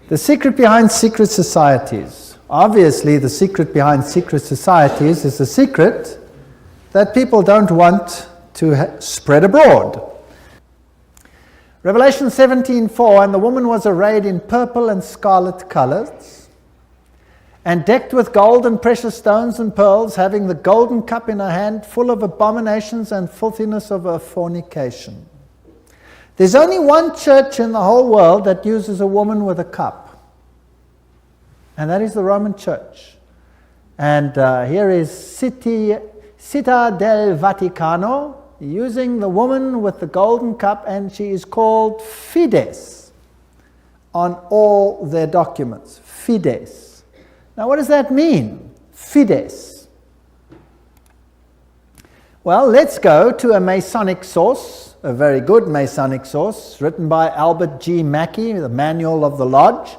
The secret behind secret societies. Obviously, the secret behind secret societies is a secret that people don't want to spread abroad. Revelation 17:4, and the woman was arrayed in purple and scarlet colors, and decked with gold and precious stones and pearls, having the golden cup in her hand, full of abominations and filthiness of her fornication. There's only one church in the whole world that uses a woman with a cup, and that is the Roman Church. And here is Città del Vaticano, using the woman with the golden cup, and she is called Fides on all their documents. Fides. Now, what does that mean? Fides. Well, let's go to a Masonic source, a very good Masonic source, written by Albert G. Mackey, the Manual of the Lodge.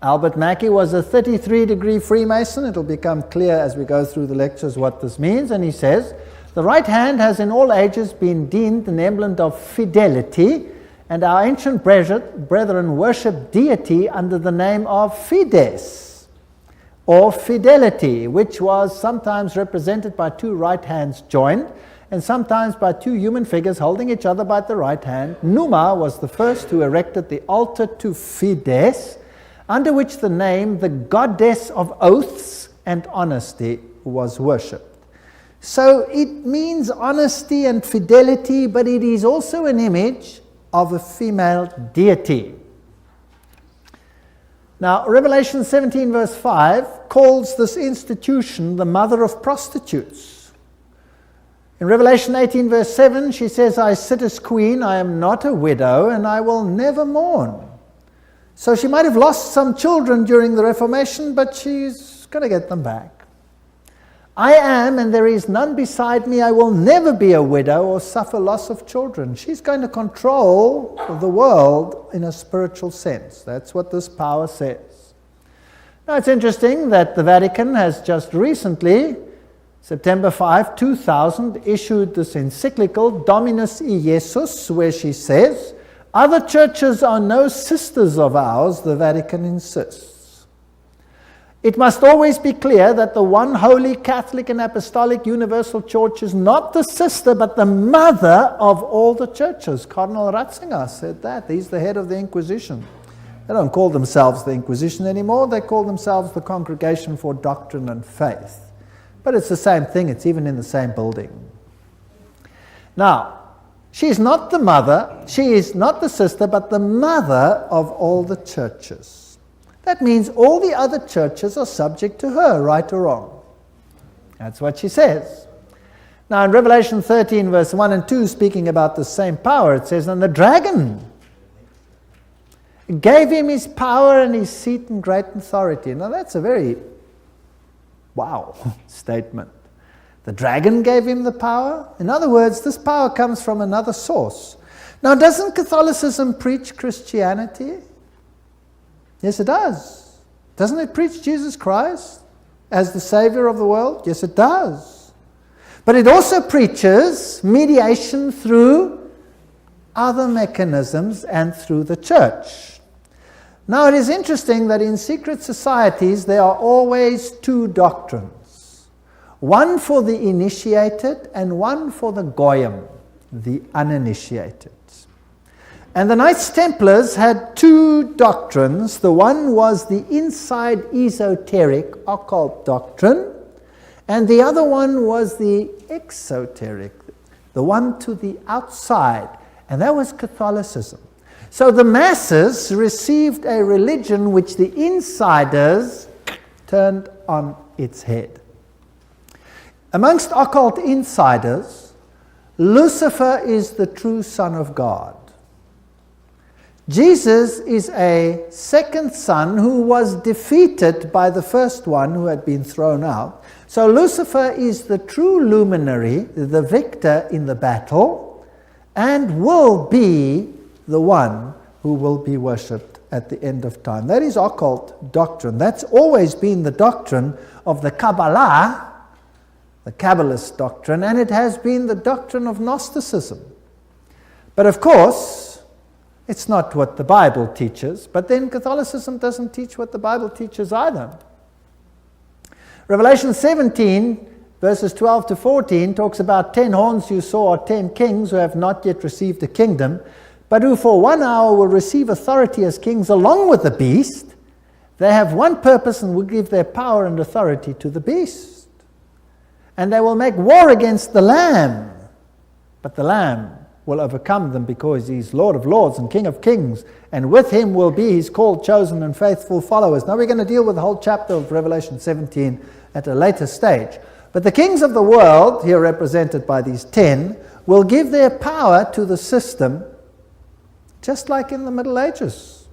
Albert Mackey was a 33-degree Freemason. It'll become clear as we go through the lectures what this means. And he says, the right hand has in all ages been deemed an emblem of fidelity, and our ancient brethren worshipped deity under the name of Fides, or fidelity, which was sometimes represented by two right hands joined, and sometimes by two human figures holding each other by the right hand. Numa was the first who erected the altar to Fides, under which the name, the goddess of oaths and honesty, was worshipped. So it means honesty and fidelity, but it is also an image of a female deity. Now, Revelation 17 verse 5 calls this institution the mother of prostitutes. In Revelation 18 verse 7, she says, I sit as queen, I am not a widow, and I will never mourn. So she might have lost some children during the Reformation, but she's going to get them back. I am, and there is none beside me. I will never be a widow or suffer loss of children. She's going to control the world in a spiritual sense. That's what this power says. Now, it's interesting that the Vatican has just recently, September 5, 2000, issued this encyclical, Dominus Iesus, where she says, other churches are no sisters of ours, the Vatican insists. It must always be clear that the one holy Catholic and Apostolic Universal Church is not the sister, but the mother of all the churches. Cardinal Ratzinger said that. He's the head of the Inquisition. They don't call themselves the Inquisition anymore. They call themselves the Congregation for Doctrine and Faith. But it's the same thing. It's even in the same building. Now, she is not the mother, she is not the sister, but the mother of all the churches. That means all the other churches are subject to her, right or wrong. That's what she says. Now in Revelation 13 verse 1 and 2, speaking about the same power, it says, and the dragon gave him his power and his seat and great authority. Now that's a very wow statement. The dragon gave him the power. In other words, this power comes from another source. Now, doesn't Catholicism preach Christianity? Yes, it does. Doesn't it preach Jesus Christ as the Savior of the world? Yes, it does. But it also preaches mediation through other mechanisms and through the church. Now, it is interesting that in secret societies there are always two doctrines. One for the initiated and one for the goyim, the uninitiated. And the Knights Templars had two doctrines. The one was the inside esoteric occult doctrine, and the other one was the exoteric, the one to the outside, and that was Catholicism. So the masses received a religion which the insiders turned on its head. Amongst occult insiders, Lucifer is the true Son of God. Jesus is a second son who was defeated by the first one who had been thrown out. So Lucifer is the true luminary, the victor in the battle, and will be the one who will be worshipped at the end of time. That is occult doctrine. That's always been the doctrine of the Kabbalah, the Kabbalist doctrine, and it has been the doctrine of Gnosticism. But of course, It's not what the Bible teaches, but then Catholicism doesn't teach what the Bible teaches either. Revelation 17, verses 12 to 14, talks about 10 horns you saw are 10 kings who have not yet received a kingdom, but who for 1 hour will receive authority as kings along with the beast. They have one purpose and will give their power and authority to the beast. And they will make war against the Lamb, but the Lamb will overcome them because he's Lord of lords and King of kings, and with him will be his called, chosen, and faithful followers. Now we're going to deal with the whole chapter of Revelation 17 at a later stage. But the kings of the world, here represented by these 10, will give their power to the system, just like in the Middle Ages,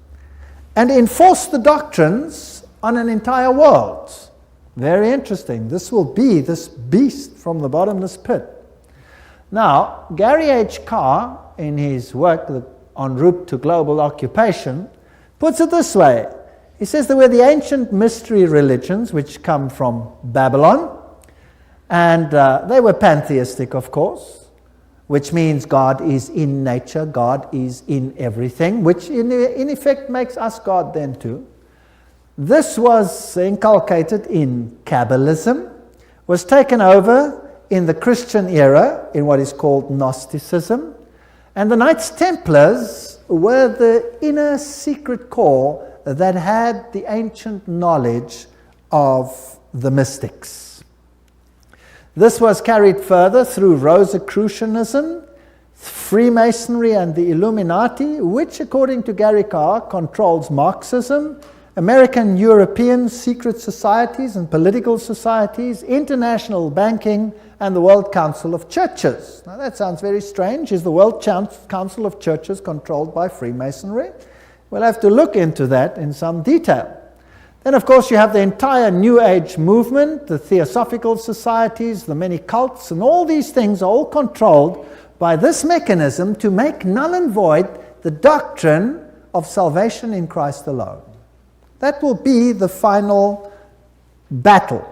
and enforce the doctrines on an entire world. Very interesting. This will be this beast from the bottomless pit. Now, Gary H. Carr, in his work En route to global occupation, puts it this way. He says there were the ancient mystery religions which come from Babylon, and they were pantheistic, of course, which means God is in nature, God is in everything, which in effect makes us God then too. This was inculcated in Kabbalism, was taken over in the Christian era in what is called Gnosticism, and the Knights Templars were the inner secret core that had the ancient knowledge of the mystics. This was carried further through Rosicrucianism, Freemasonry, and the Illuminati, which, according to Gary Carr, controls Marxism, American European secret societies and political societies, international banking, and the World Council of Churches. Now that sounds very strange. Is the World Council of Churches controlled by Freemasonry? We'll have to look into that in some detail. Then, of course, you have the entire New Age movement, the Theosophical societies, the many cults, and all these things are all controlled by this mechanism to make null and void the doctrine of salvation in Christ alone. That will be the final battle.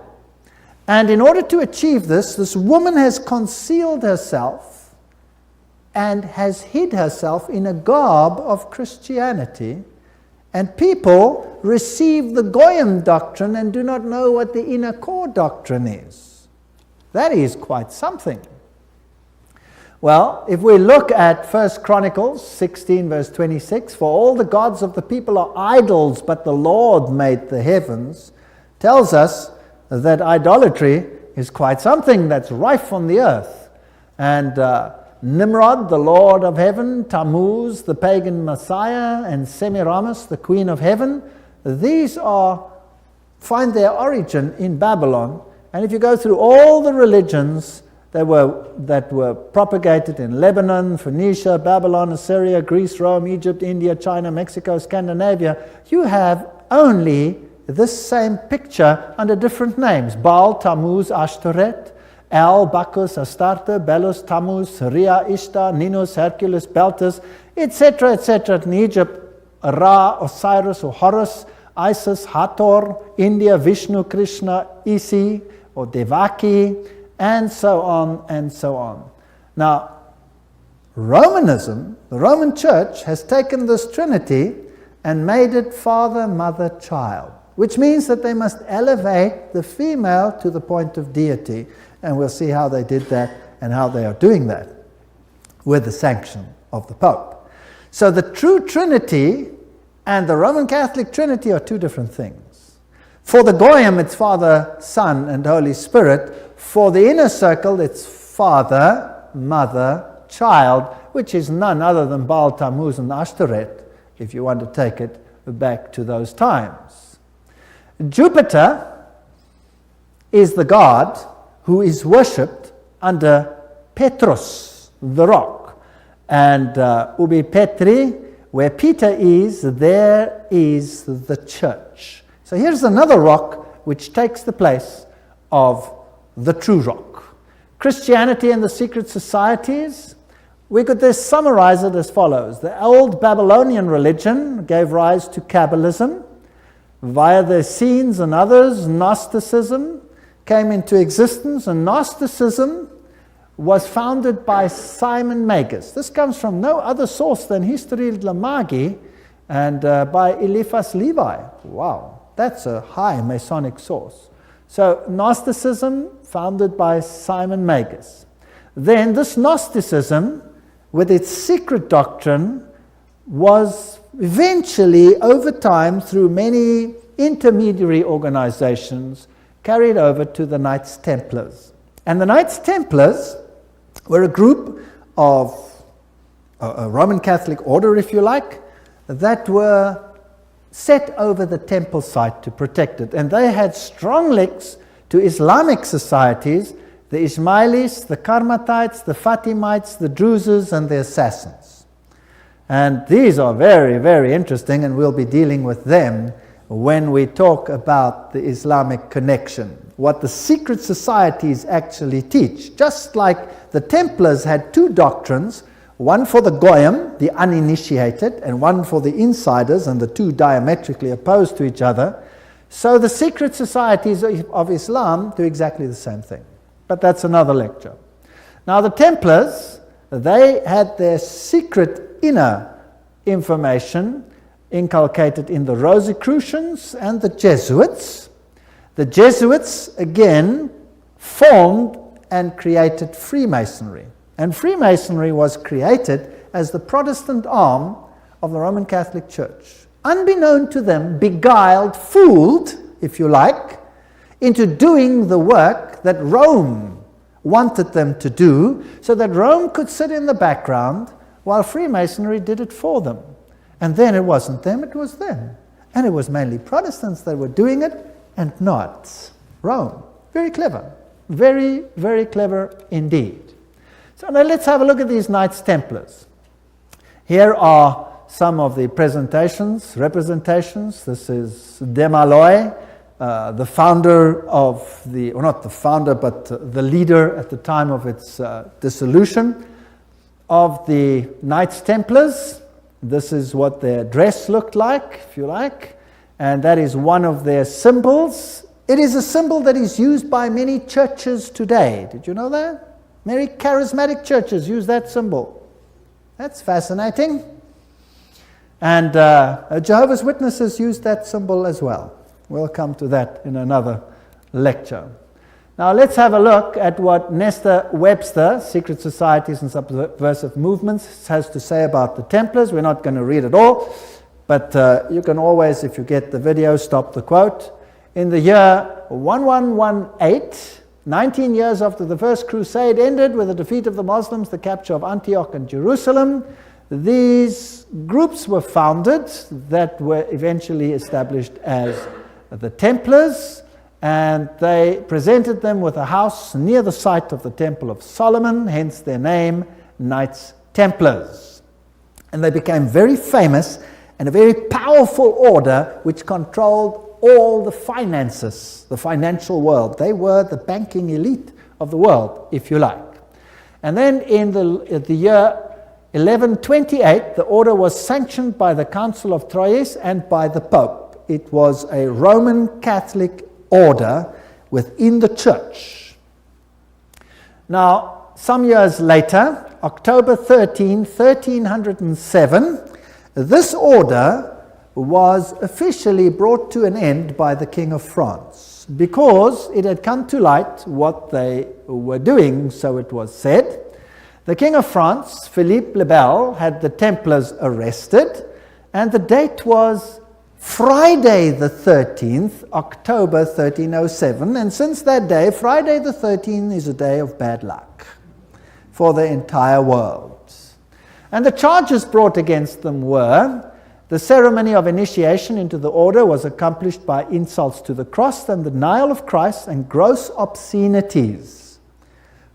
And in order to achieve this, this woman has concealed herself and has hid herself in a garb of Christianity, and people receive the Goyim doctrine and do not know what the inner core doctrine is. That is quite something. Well, if we look at 1 Chronicles 16 verse 26, for all the gods of the people are idols, but the Lord made the heavens, tells us that idolatry is quite something that's rife on the earth. And Nimrod, the Lord of heaven, Tammuz, the pagan Messiah, and Semiramis, the Queen of heaven, these find their origin in Babylon. And if you go through all the religions that were propagated in Lebanon, Phoenicia, Babylon, Assyria, Greece, Rome, Egypt, India, China, Mexico, Scandinavia, you have only this same picture under different names. Baal, Tammuz, Ashtoreth, El, Bacchus, Astarte, Belus, Tammuz, Rhea, Ishtar, Ninus, Hercules, Beltus, etc., etc. In Egypt, Ra, Osiris, or Horus, Isis, Hathor, India, Vishnu, Krishna, Isi, or Devaki, and so on and so on. Now, Romanism, the Roman Church, has taken this Trinity and made it Father, Mother, Child, which means that they must elevate the female to the point of deity. And we'll see how they did that and how they are doing that with the sanction of the Pope. So the true Trinity and the Roman Catholic Trinity are two different things. For the Goyim, it's Father, Son, and Holy Spirit. For the inner circle, it's Father, Mother, Child, which is none other than Baal, Tammuz, and Ashtoreth, if you want to take it back to those times. Jupiter is the god who is worshipped under Petrus, the rock. And Ubi Petri, where Peter is, there is the church. So here's another rock which takes the place of the true rock. Christianity and the secret societies, we could just summarize it as follows. The old Babylonian religion gave rise to Kabbalism. Via the Essenes and others, Gnosticism came into existence, and Gnosticism was founded by Simon Magus. This comes from no other source than History de la Magie and by Eliphas Levi. Wow, that's a high Masonic source. So Gnosticism, founded by Simon Magus. Then this Gnosticism, with its secret doctrine, was eventually, over time, through many intermediary organizations, carried over to the Knights Templars. And the Knights Templars were a group of a Roman Catholic order, if you like, that were set over the temple site to protect it. And they had strong links to Islamic societies, the Ismailis, the Karmatites, the Fatimites, the Druzes, and the Assassins. And these are very, very interesting, and we'll be dealing with them when we talk about the Islamic connection, what the secret societies actually teach. Just like the Templars had two doctrines, one for the Goyim, the uninitiated, and one for the insiders, and the two diametrically opposed to each other, so the secret societies of Islam do exactly the same thing. But that's another lecture. Now the Templars, they had their secret inner information inculcated in the Rosicrucians and the Jesuits. The Jesuits, again, formed and created Freemasonry. And Freemasonry was created as the Protestant arm of the Roman Catholic Church. Unbeknown to them, beguiled, fooled, if you like, into doing the work that Rome wanted them to do, so that Rome could sit in the background while Freemasonry did it for them. And then it wasn't them, it was them. And it was mainly Protestants that were doing it, and not Rome. Very clever. Very, very clever indeed. So now let's have a look at these Knights Templars. Here are some of the representations. This is Desmaloy, the founder of the, or not the founder, but the leader at the time of its dissolution of the Knights Templars. This is what their dress looked like, if you like, and that is one of their symbols. It is a symbol that is used by many churches today. Did you know that? Many charismatic churches use that symbol. That's fascinating. And Jehovah's Witnesses use that symbol as well. We'll come to that in another lecture. Now let's have a look at what Nestor Webster, Secret Societies and Subversive Movements, has to say about the Templars. We're not going to read it all, but you can always, if you get the video, stop the quote. In the year 1118, 19 years after the First Crusade ended with the defeat of the Muslims, the capture of Antioch and Jerusalem, these groups were founded that were eventually established as the Templars, and they presented them with a house near the site of the Temple of Solomon, hence their name, Knights Templars. And they became very famous and a very powerful order which controlled all the finances, the financial world. They were the banking elite of the world, if you like. And then in the year 1128, the order was sanctioned by the Council of Troyes and by the Pope. It was a Roman Catholic order within the church. Now, some years later, October 13, 1307, this order was officially brought to an end by the King of France because it had come to light what they were doing, so it was said. The King of France, Philippe le Bel, had the Templars arrested, and the date was Friday the 13th, October 1307, and since that day, Friday the 13th is a day of bad luck for the entire world. And the charges brought against them were: the ceremony of initiation into the order was accomplished by insults to the cross and the denial of Christ, and gross obscenities.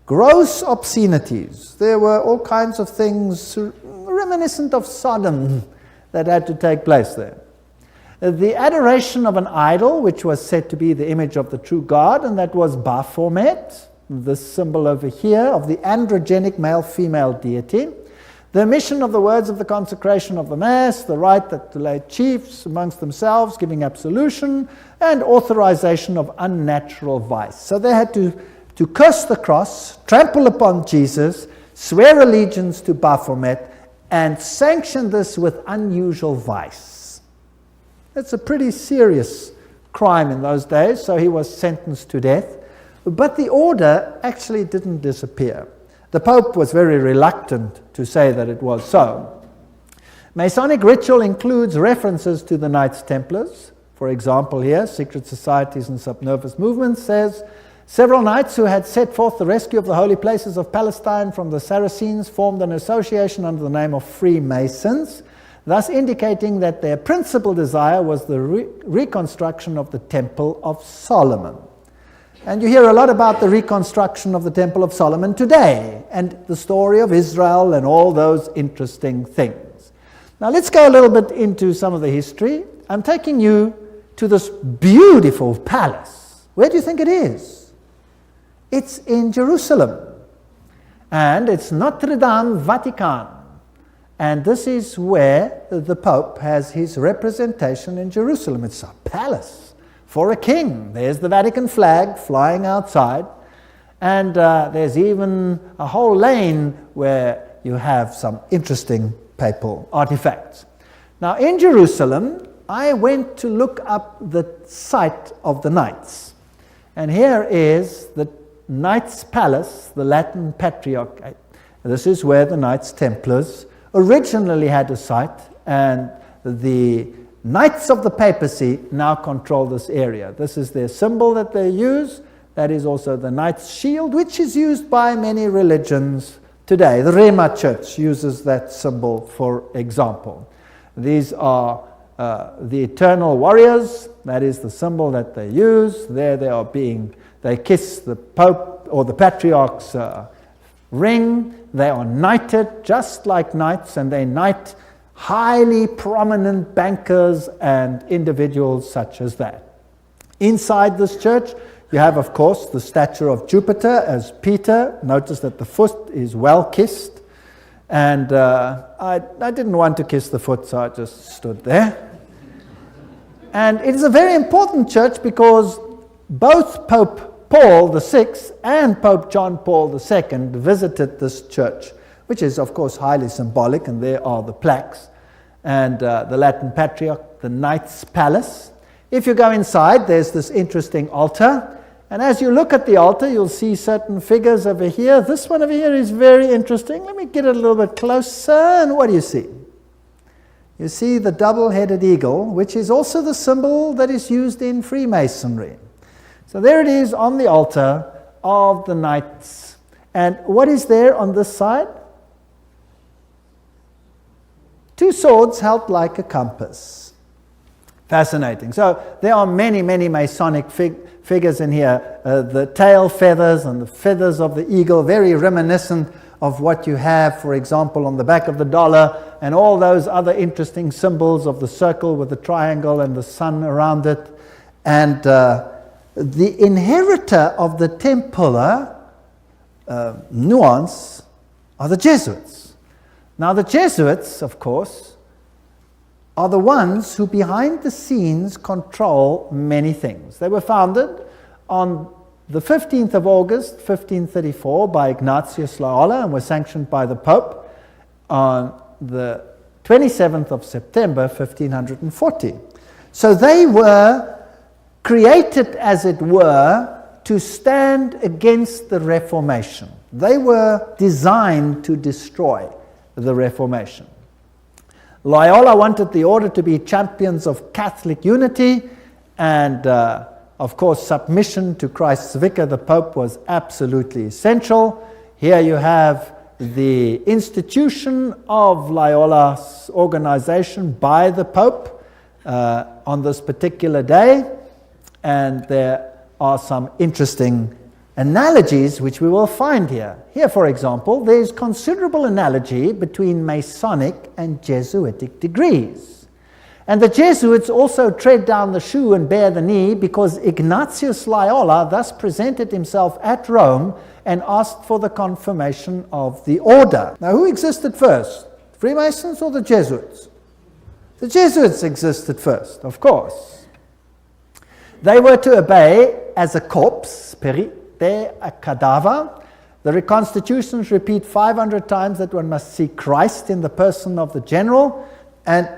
Gross obscenities. There were all kinds of things reminiscent of Sodom that had to take place there. The adoration of an idol, which was said to be the image of the true God, and that was Baphomet, this symbol over here of the androgenic male-female deity. The omission of the words of the consecration of the Mass, the right that the lay chiefs amongst themselves giving absolution, and authorization of unnatural vice. So they had to to curse the cross, trample upon Jesus, swear allegiance to Baphomet, and sanction this with unusual vice. That's a pretty serious crime in those days, so he was sentenced to death. But the order actually didn't disappear. The Pope was very reluctant to say that it was so. Masonic ritual includes references to the Knights Templars. For example here, Secret Societies and Subnervous Movements says, several knights who had set forth the rescue of the holy places of Palestine from the Saracens formed an association under the name of Freemasons, thus indicating that their principal desire was the reconstruction of the Temple of Solomon. And you hear a lot about the reconstruction of the Temple of Solomon today, and the story of Israel and all those interesting things. Now let's go a little bit into some of the history. I'm taking you to this beautiful palace. Where do you think it is? It's in Jerusalem. And it's Notre Dame Vatican. And this is where the Pope has his representation in Jerusalem. It's a palace for a king. There's the Vatican flag flying outside. And there's even a whole lane where you have some interesting papal artifacts. Now in Jerusalem, I went to look up the site of the Knights. And here is the Knights Palace, the Latin Patriarchate. This is where the Knights Templars originally had a site, and the Knights of the Papacy now control this area. This is their symbol that they use. That is also the Knight's shield, which is used by many religions today. The Rema Church uses that symbol, for example. These are the eternal warriors. That is the symbol that they use. There they kiss the Pope or the Patriarch's ring. They are knighted just like knights, and they knight highly prominent bankers and individuals such as that. Inside this church, you have, of course, the statue of Jupiter as Peter. Notice that the foot is well kissed. And I didn't want to kiss the foot, so I just stood there. And it is a very important church because both Pope Paul VI and Pope John Paul II visited this church, which is, of course, highly symbolic, and there are the plaques. And the Latin Patriarch, the Knights Palace. If you go inside, there's this interesting altar. And as you look at the altar, you'll see certain figures over here. This one over here is very interesting. Let me get it a little bit closer. And what do you see? You see the double-headed eagle, which is also the symbol that is used in Freemasonry. So there it is on the altar of the knights. And what is there on this side? Two swords held like a compass. Fascinating. So there are many, many Masonic figures in here. The tail feathers and the feathers of the eagle, very reminiscent of what you have, for example, on the back of the dollar, and all those other interesting symbols of the circle with the triangle and the sun around it. And the inheritor of the Templar nuance are the Jesuits. Now the Jesuits, of course, are the ones who behind the scenes control many things. They were founded on the 15th of August, 1534 by Ignatius Loyola and were sanctioned by the Pope on the 27th of September, 1540. So they were created, as it were, to stand against the Reformation. They were designed to destroy the Reformation. Loyola wanted the order to be champions of Catholic unity, and of course submission to Christ's vicar, the Pope, was absolutely essential. Here you have the institution of Loyola's organization by the Pope on this particular day, and there are some interesting analogies which we will find here. Here, for example, there's considerable analogy between Masonic and Jesuitic degrees. And the Jesuits also tread down the shoe and bear the knee because Ignatius Loyola thus presented himself at Rome and asked for the confirmation of the order. Now, who existed first? Freemasons or the Jesuits? The Jesuits existed first, of course. They were to obey as a corps, there a cadaver. The reconstitutions repeat 500 times that one must see Christ in the person of the general, and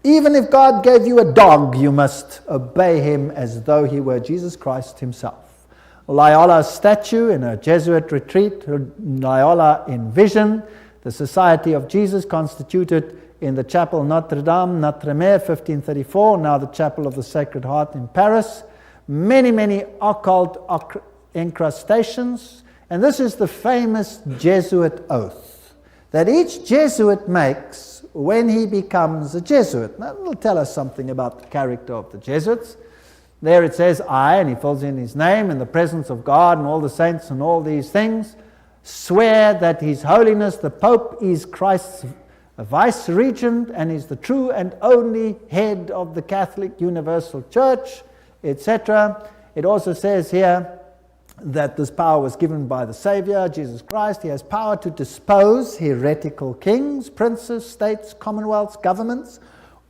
even if God gave you a dog, you must obey him as though he were Jesus Christ himself. Loyola's statue in a Jesuit retreat, Loyola in vision, the Society of Jesus constituted in the Chapel Notre Dame, Notre-Dame, 1534, now the Chapel of the Sacred Heart in Paris. Many, many occult incrustations. And this is the famous Jesuit oath that each Jesuit makes when he becomes a Jesuit. Now, it will tell us something about the character of the Jesuits. There it says, I, and he fills in his name, in the presence of God and all the saints and all these things, swear that His Holiness the Pope is Christ's vice-regent and is the true and only head of the Catholic Universal Church, etc. It also says here that this power was given by the Savior, Jesus Christ. He has power to dispose heretical kings, princes, states, commonwealths, governments,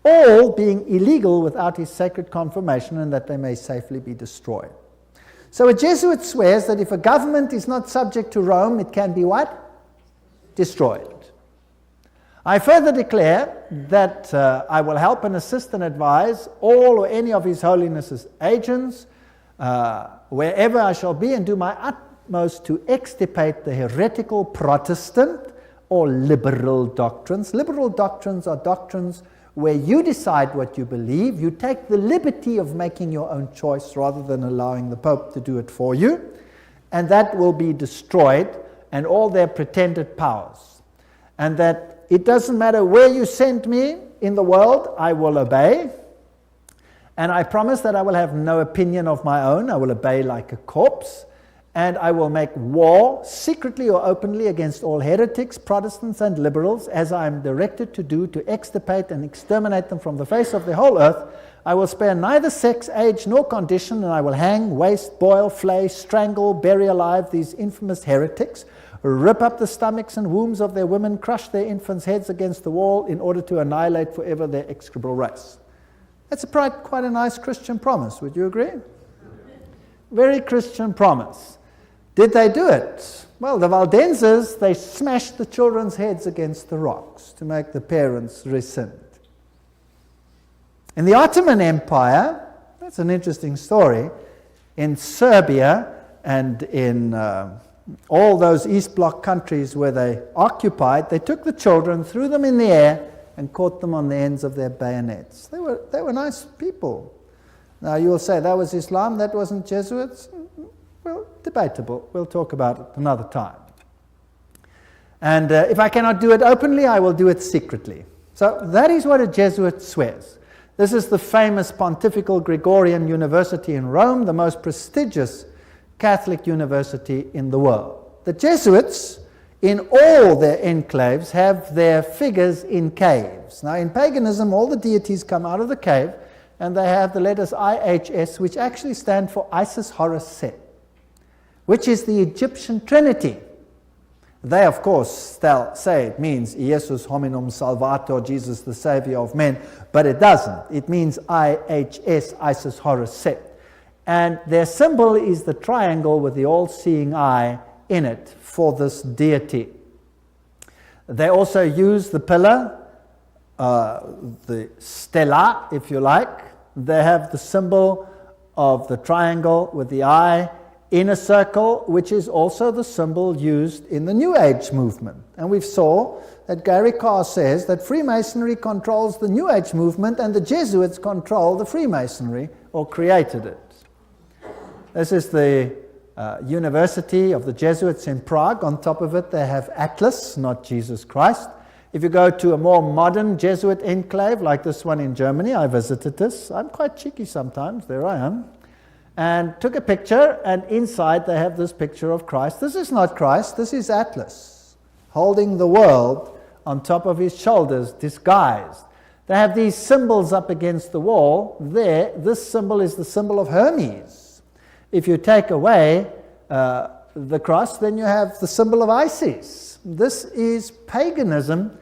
all being illegal without his sacred confirmation, and that they may safely be destroyed. So a Jesuit swears that if a government is not subject to Rome, it can be what? Destroyed. I further declare that I will help and assist and advise all or any of His Holiness's agents wherever I shall be, and do my utmost to extirpate the heretical Protestant or liberal doctrines. Liberal doctrines are doctrines where you decide what you believe. You take the liberty of making your own choice rather than allowing the Pope to do it for you. And that will be destroyed, and all their pretended powers. And that it doesn't matter where you send me in the world, I will obey. And I promise that I will have no opinion of my own. I will obey like a corpse. And I will make war, secretly or openly, against all heretics, Protestants and liberals, as I am directed to do, to extirpate and exterminate them from the face of the whole earth. I will spare neither sex, age, nor condition, and I will hang, waste, boil, flay, strangle, bury alive these infamous heretics, rip up the stomachs and wombs of their women, crush their infants' heads against the wall in order to annihilate forever their execrable race. That's quite a nice Christian promise, would you agree? Very Christian promise. Did they do it? Well, the Waldenses, they smashed the children's heads against the rocks to make the parents rescind. In the Ottoman Empire, that's an interesting story, in Serbia and in all those East Bloc countries where they occupied, they took the children, threw them in the air, and caught them on the ends of their bayonets. They were nice people. Now you will say, that was Islam, that wasn't Jesuits? Well, debatable. We'll talk about it another time. And if I cannot do it openly, I will do it secretly. So that is what a Jesuit swears. This is the famous Pontifical Gregorian University in Rome, the most prestigious Catholic university in the world. The Jesuits, in all their enclaves, have their figures in caves. Now in paganism, all the deities come out of the cave, and they have the letters IHS, which actually stand for Isis, Horus, Set, which is the Egyptian Trinity. They, of course, say it means Jesus hominum salvator, Jesus the Savior of men, but it doesn't. It means IHS, Isis, Horus, Set. And their symbol is the triangle with the all-seeing eye in it for this deity. They also use the pillar, the stela, if you like. They have the symbol of the triangle with the eye in a circle, which is also the symbol used in the New Age movement. And we saw that Gary Carr says that Freemasonry controls the New Age movement and the Jesuits control the Freemasonry, or created it. This is the University of the Jesuits in Prague. On top of it they have Atlas, not Jesus Christ. If you go to a more modern Jesuit enclave like this one in Germany, I visited this. I'm quite cheeky sometimes, there I am. And took a picture, and inside they have this picture of Christ. This is not Christ, this is Atlas, holding the world on top of his shoulders, disguised. They have these symbols up against the wall. There, this symbol is the symbol of Hermes. If you take away the cross, then you have the symbol of Isis. This is paganism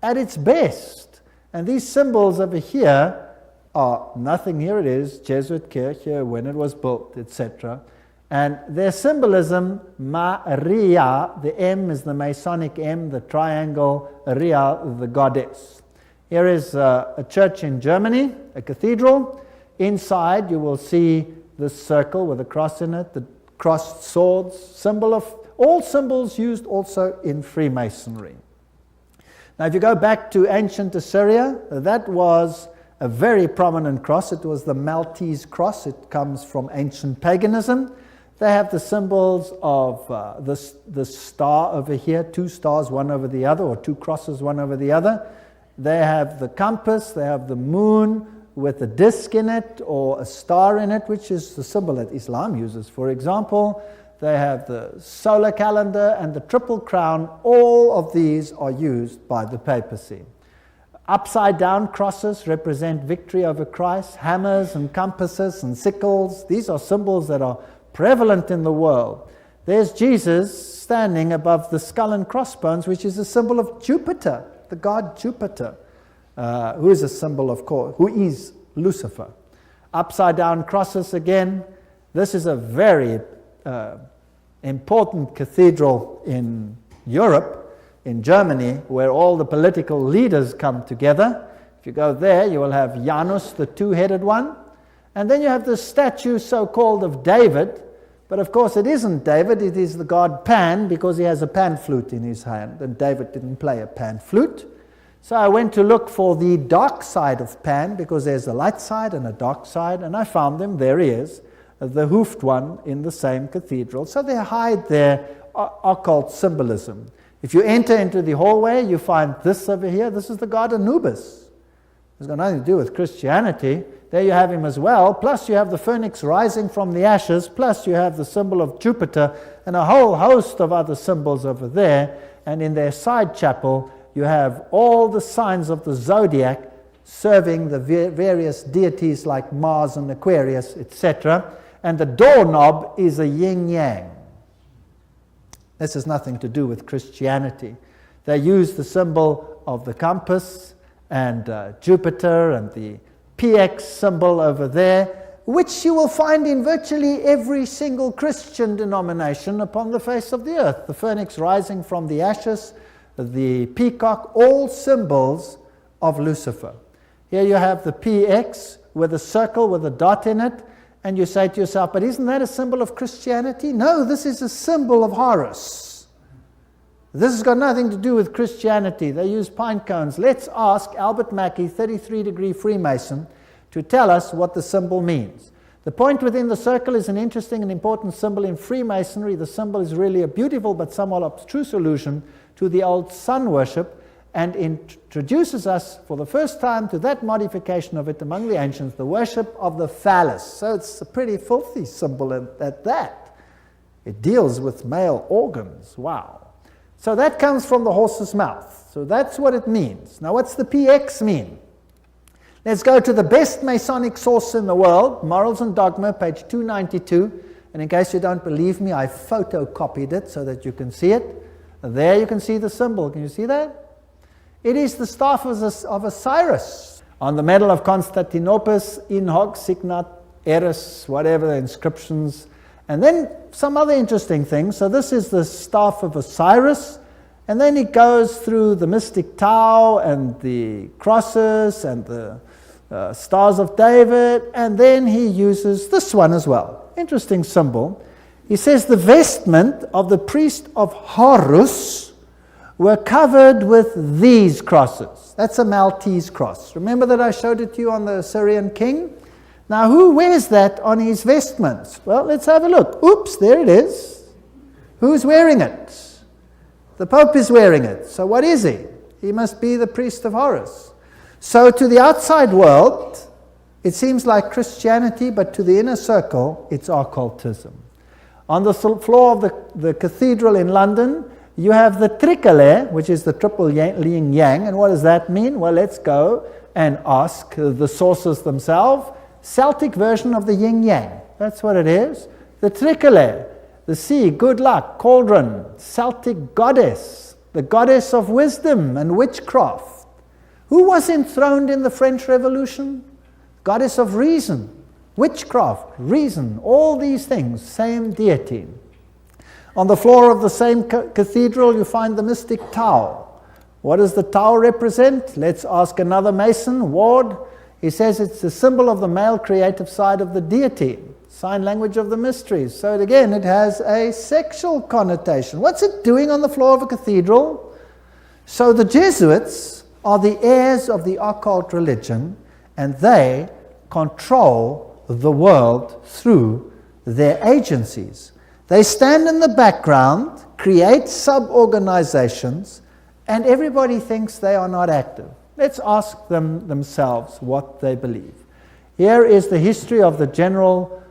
at its best. And these symbols over here are nothing. Here it is, Jesuit Kirche, when it was built, etc. And their symbolism, Maria, the M is the Masonic M, the triangle, Ria, the goddess. Here is a church in Germany, a cathedral. Inside you will see this circle with a cross in it, the crossed swords, symbol of all symbols used also in Freemasonry. Now if you go back to ancient Assyria, that was a very prominent cross. It was the Maltese cross. It comes from ancient paganism. They have the symbols of the star over here, two stars one over the other, or two crosses one over the other. They have the compass, they have the moon with a disc in it or a star in it, which is the symbol that Islam uses, for example. They have the solar calendar and the triple crown. All of these are used by the papacy. Upside down crosses represent victory over Christ. Hammers and compasses and sickles, these are symbols that are prevalent in the world. There's Jesus standing above the skull and crossbones, which is a symbol of Jupiter, the god Jupiter, who is a symbol, of course, who is Lucifer. Upside down crosses again. This is a very important cathedral in Europe, in Germany, where all the political leaders come together. If you go there, you will have Janus, the two-headed one. And then you have the statue so-called of David, but of course it isn't David, it is the god Pan, because he has a pan flute in his hand, and David didn't play a pan flute. So I went to look for the dark side of Pan, because there's a light side and a dark side, and I found him. There he is, the hoofed one in the same cathedral. So they hide their occult symbolism. If you enter into the hallway, you find this over here. This is the god Anubis. It's got nothing to do with Christianity. There you have him as well, plus you have the phoenix rising from the ashes, plus you have the symbol of Jupiter, and a whole host of other symbols over there. And in their side chapel, you have all the signs of the zodiac serving the various deities like Mars and Aquarius, etc. And the doorknob is a yin-yang. This has nothing to do with Christianity. They use the symbol of the compass and Jupiter and the PX symbol over there, which you will find in virtually every single Christian denomination upon the face of the earth. The phoenix rising from the ashes, the peacock, all symbols of Lucifer. Here you have the PX with a circle with a dot in it, and you say to yourself, but isn't that a symbol of Christianity? No, this is a symbol of Horus. This has got nothing to do with Christianity. They use pine cones. Let's ask Albert Mackey, 33-degree Freemason, to tell us what the symbol means. The point within the circle is an interesting and important symbol in Freemasonry. The symbol is really a beautiful but somewhat abstruse allusion to the old sun worship, and introduces us for the first time to that modification of it among the ancients, the worship of the phallus. So it's a pretty filthy symbol at that. It deals with male organs. Wow. So that comes from the horse's mouth. So that's what it means. Now what's the PX mean? Let's go to the best Masonic source in the world, Morals and Dogma, page 292. And in case you don't believe me, I photocopied it so that you can see it. There you can see the symbol. Can you see that? It is the staff of Osiris. On the medal of Constantinople, in hoc signat eris, whatever the inscriptions. And then some other interesting things. So this is the staff of Osiris. And then it goes through the mystic Tau and the crosses and the stars of David. And then he uses this one as well. Interesting symbol. He says the vestment of the priest of Horus were covered with these crosses. That's a Maltese cross. Remember that I showed it to you on the Assyrian king? Now, who wears that on his vestments? Well, let's have a look. Oops, there it is. Who's wearing it? The Pope is wearing it. So what is he? He must be the priest of Horus. So to the outside world, it seems like Christianity, but to the inner circle, it's occultism. On the floor of the cathedral in London, you have the tricolour, which is the triple yin-yang. And what does that mean? Well, let's go and ask the sources themselves. Celtic version of the yin-yang. That's what it is. The tricolour, the sea, good luck, cauldron, Celtic goddess, the goddess of wisdom and witchcraft. Who was enthroned in the French Revolution? Goddess of reason. witchcraft, reason, all these things, same deity. On the floor of the same cathedral you find the mystic Tau. What does the Tau represent? Let's ask another Mason, Ward. He says it's the symbol of the male creative side of the deity, sign language of the mysteries. So again, it has a sexual connotation. What's it doing on the floor of a cathedral? So the Jesuits are the heirs of the occult religion, and they control the world through their agencies. They stand in the background, create sub-organizations, and everybody thinks they are not active. Let's ask them themselves what they believe. Here is the history of the general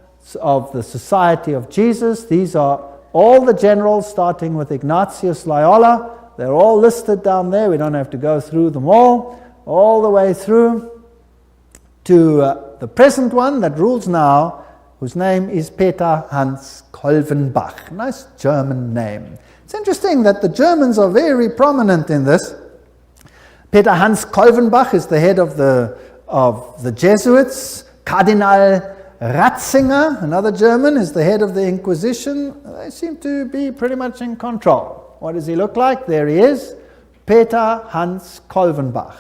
of the Society of Jesus. These are all the generals, starting with Ignatius Loyola. They're all listed down there. We don't have to go through them all the way through to the present one that rules now, whose name is Peter Hans Kolvenbach. Nice German name. It's interesting that the Germans are very prominent in this. Peter Hans Kolvenbach is the head of the Jesuits. Cardinal Ratzinger, another German, is the head of the Inquisition. They seem to be pretty much in control. What does he look like? There he is, Peter Hans Kolvenbach.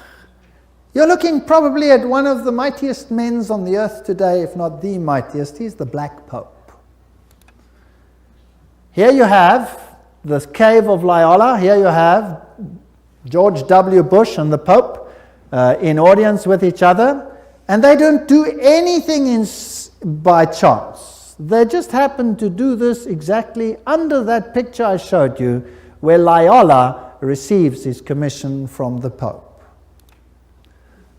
You're looking probably at one of the mightiest men on the earth today, if not the mightiest. He's the Black Pope. Here you have the cave of Loyola. Here you have George W. Bush and the Pope in audience with each other. And they don't do anything by chance. They just happen to do this exactly under that picture I showed you, where Loyola receives his commission from the Pope.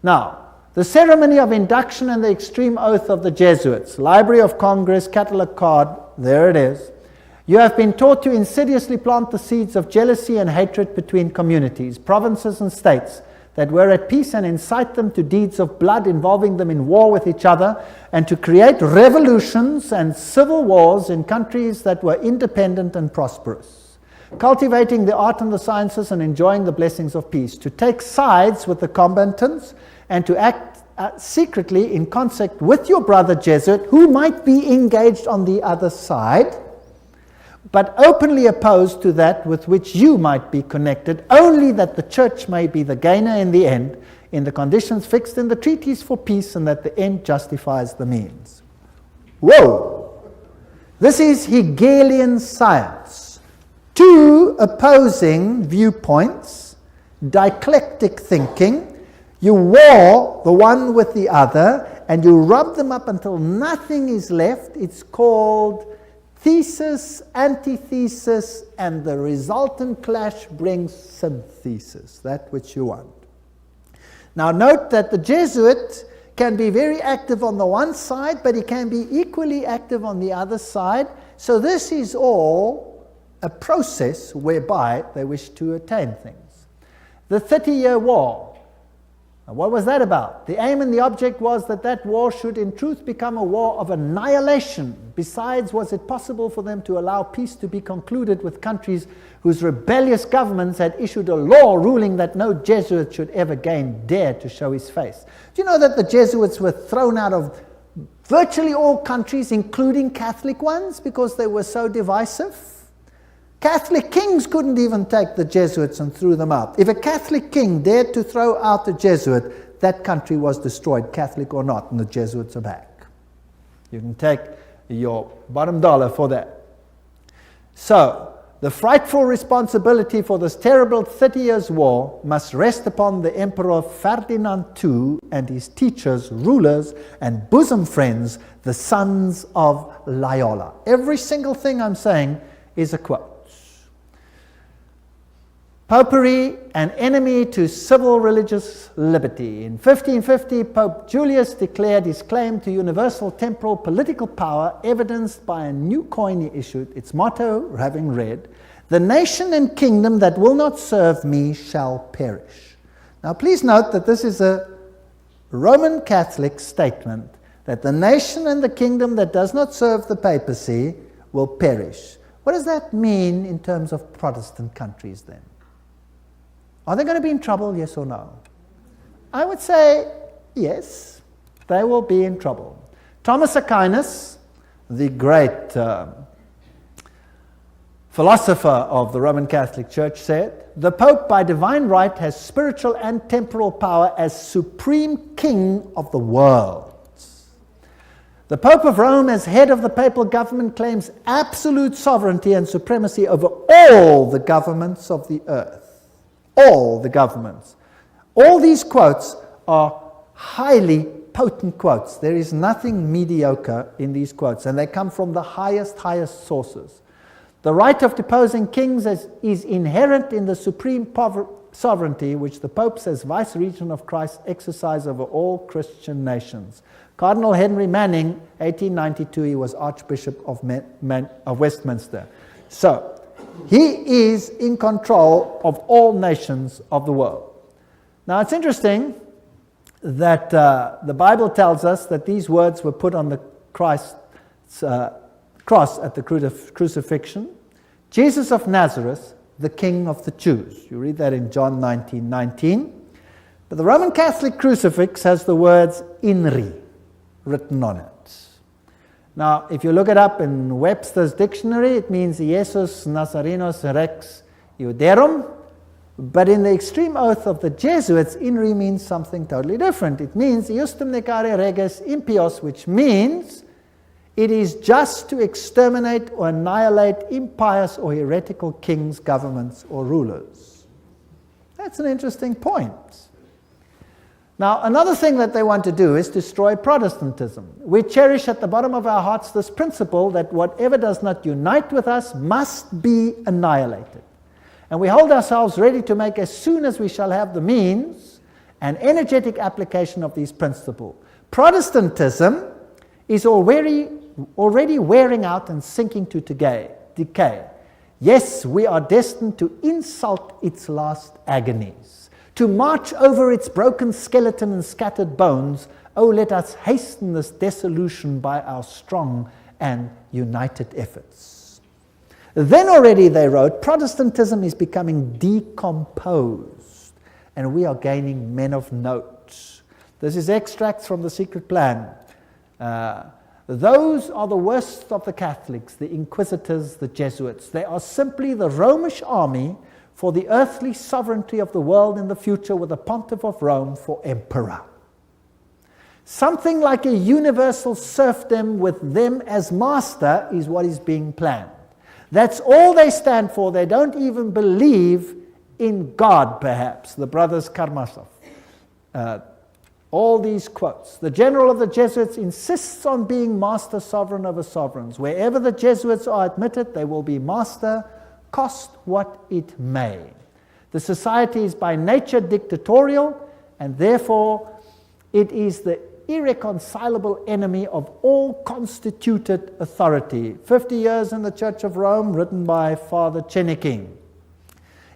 Now, the ceremony of induction and the extreme oath of the Jesuits, Library of Congress, catalog card, there it is. You have been taught to insidiously plant the seeds of jealousy and hatred between communities, provinces and states that were at peace, and incite them to deeds of blood involving them in war with each other, and to create revolutions and civil wars in countries that were independent and prosperous, cultivating the art and the sciences and enjoying the blessings of peace, to take sides with the combatants and to act secretly in concert with your brother Jesuit, who might be engaged on the other side, but openly opposed to that with which you might be connected, only that the church may be the gainer in the end, in the conditions fixed in the treaties for peace, and that the end justifies the means. Whoa! This is Hegelian science. Two opposing viewpoints, dialectic thinking. You war the one with the other, and you rub them up until nothing is left. It's called thesis, antithesis, and the resultant clash brings synthesis, that which you want. Now note that the Jesuit can be very active on the one side, but he can be equally active on the other side. So this is all a process whereby they wish to attain things. The 30-year War. What was that about? The aim and the object was that that war should in truth become a war of annihilation. Besides, was it possible for them to allow peace to be concluded with countries whose rebellious governments had issued a law ruling that no Jesuit should ever again dare to show his face? Do you know that the Jesuits were thrown out of virtually all countries, including Catholic ones, because they were so divisive? Catholic kings couldn't even take the Jesuits and threw them out. If a Catholic king dared to throw out a Jesuit, that country was destroyed, Catholic or not, and the Jesuits are back. You can take your bottom dollar for that. So, the frightful responsibility for this terrible 30 Years' War must rest upon the Emperor Ferdinand II and his teachers, rulers, and bosom friends, the sons of Loyola. Every single thing I'm saying is a quote. Popery, an enemy to civil religious liberty. In 1550, Pope Julius declared his claim to universal temporal political power, evidenced by a new coin he issued, its motto having read, "The nation and kingdom that will not serve me shall perish." Now please note that this is a Roman Catholic statement, that the nation and the kingdom that does not serve the papacy will perish. What does that mean in terms of Protestant countries then? Are they going to be in trouble, yes or no? I would say yes, they will be in trouble. Thomas Aquinas, the great philosopher of the Roman Catholic Church, said, "The Pope by divine right has spiritual and temporal power as supreme king of the world. The Pope of Rome, as head of the papal government, claims absolute sovereignty and supremacy over all the governments of the earth." All the governments. All these quotes are highly potent quotes. There is nothing mediocre in these quotes, and they come from the highest sources. The right of deposing kings is inherent in the supreme sovereignty which the popes as vice-regent of Christ exercise over all Christian nations. Cardinal Henry Manning, 1892, he was Archbishop of Westminster. So, he is in control of all nations of the world. Now, it's interesting that the Bible tells us that these words were put on the Christ's cross at the crucifixion. Jesus of Nazareth, the King of the Jews. You read that in John 19:19. But the Roman Catholic crucifix has the words "INRI" written on it. Now, if you look it up in Webster's dictionary, it means Jesus Nazarenus Rex Iuderum. But in the extreme oath of the Jesuits, "INRI" means something totally different. It means "Iustum necare reges impios," which means it is just to exterminate or annihilate impious or heretical kings, governments, or rulers. That's an interesting point. Now, another thing that they want to do is destroy Protestantism. We cherish at the bottom of our hearts this principle that whatever does not unite with us must be annihilated. And we hold ourselves ready to make, as soon as we shall have the means, an energetic application of these principles. Protestantism is already wearing out and sinking to decay. Yes, we are destined to insult its last agonies, to march over its broken skeleton and scattered bones. Oh, let us hasten this dissolution by our strong and united efforts. Then already, they wrote, Protestantism is becoming decomposed, and we are gaining men of note. This is extracts from The Secret Plan. Those are the worst of the Catholics, the Inquisitors, the Jesuits. They are simply the Romish army for the earthly sovereignty of the world in the future, with a pontiff of Rome for emperor. Something like a universal serfdom with them as master is what is being planned. That's all they stand for. They don't even believe in God, perhaps, the brothers Karamazov. All these quotes. The general of the Jesuits insists on being master sovereign over sovereigns. Wherever the Jesuits are admitted, they will be master, cost what it may. The society is by nature dictatorial, and therefore it is the irreconcilable enemy of all constituted authority. 50 Years in the Church of Rome, written by Father Cheniking.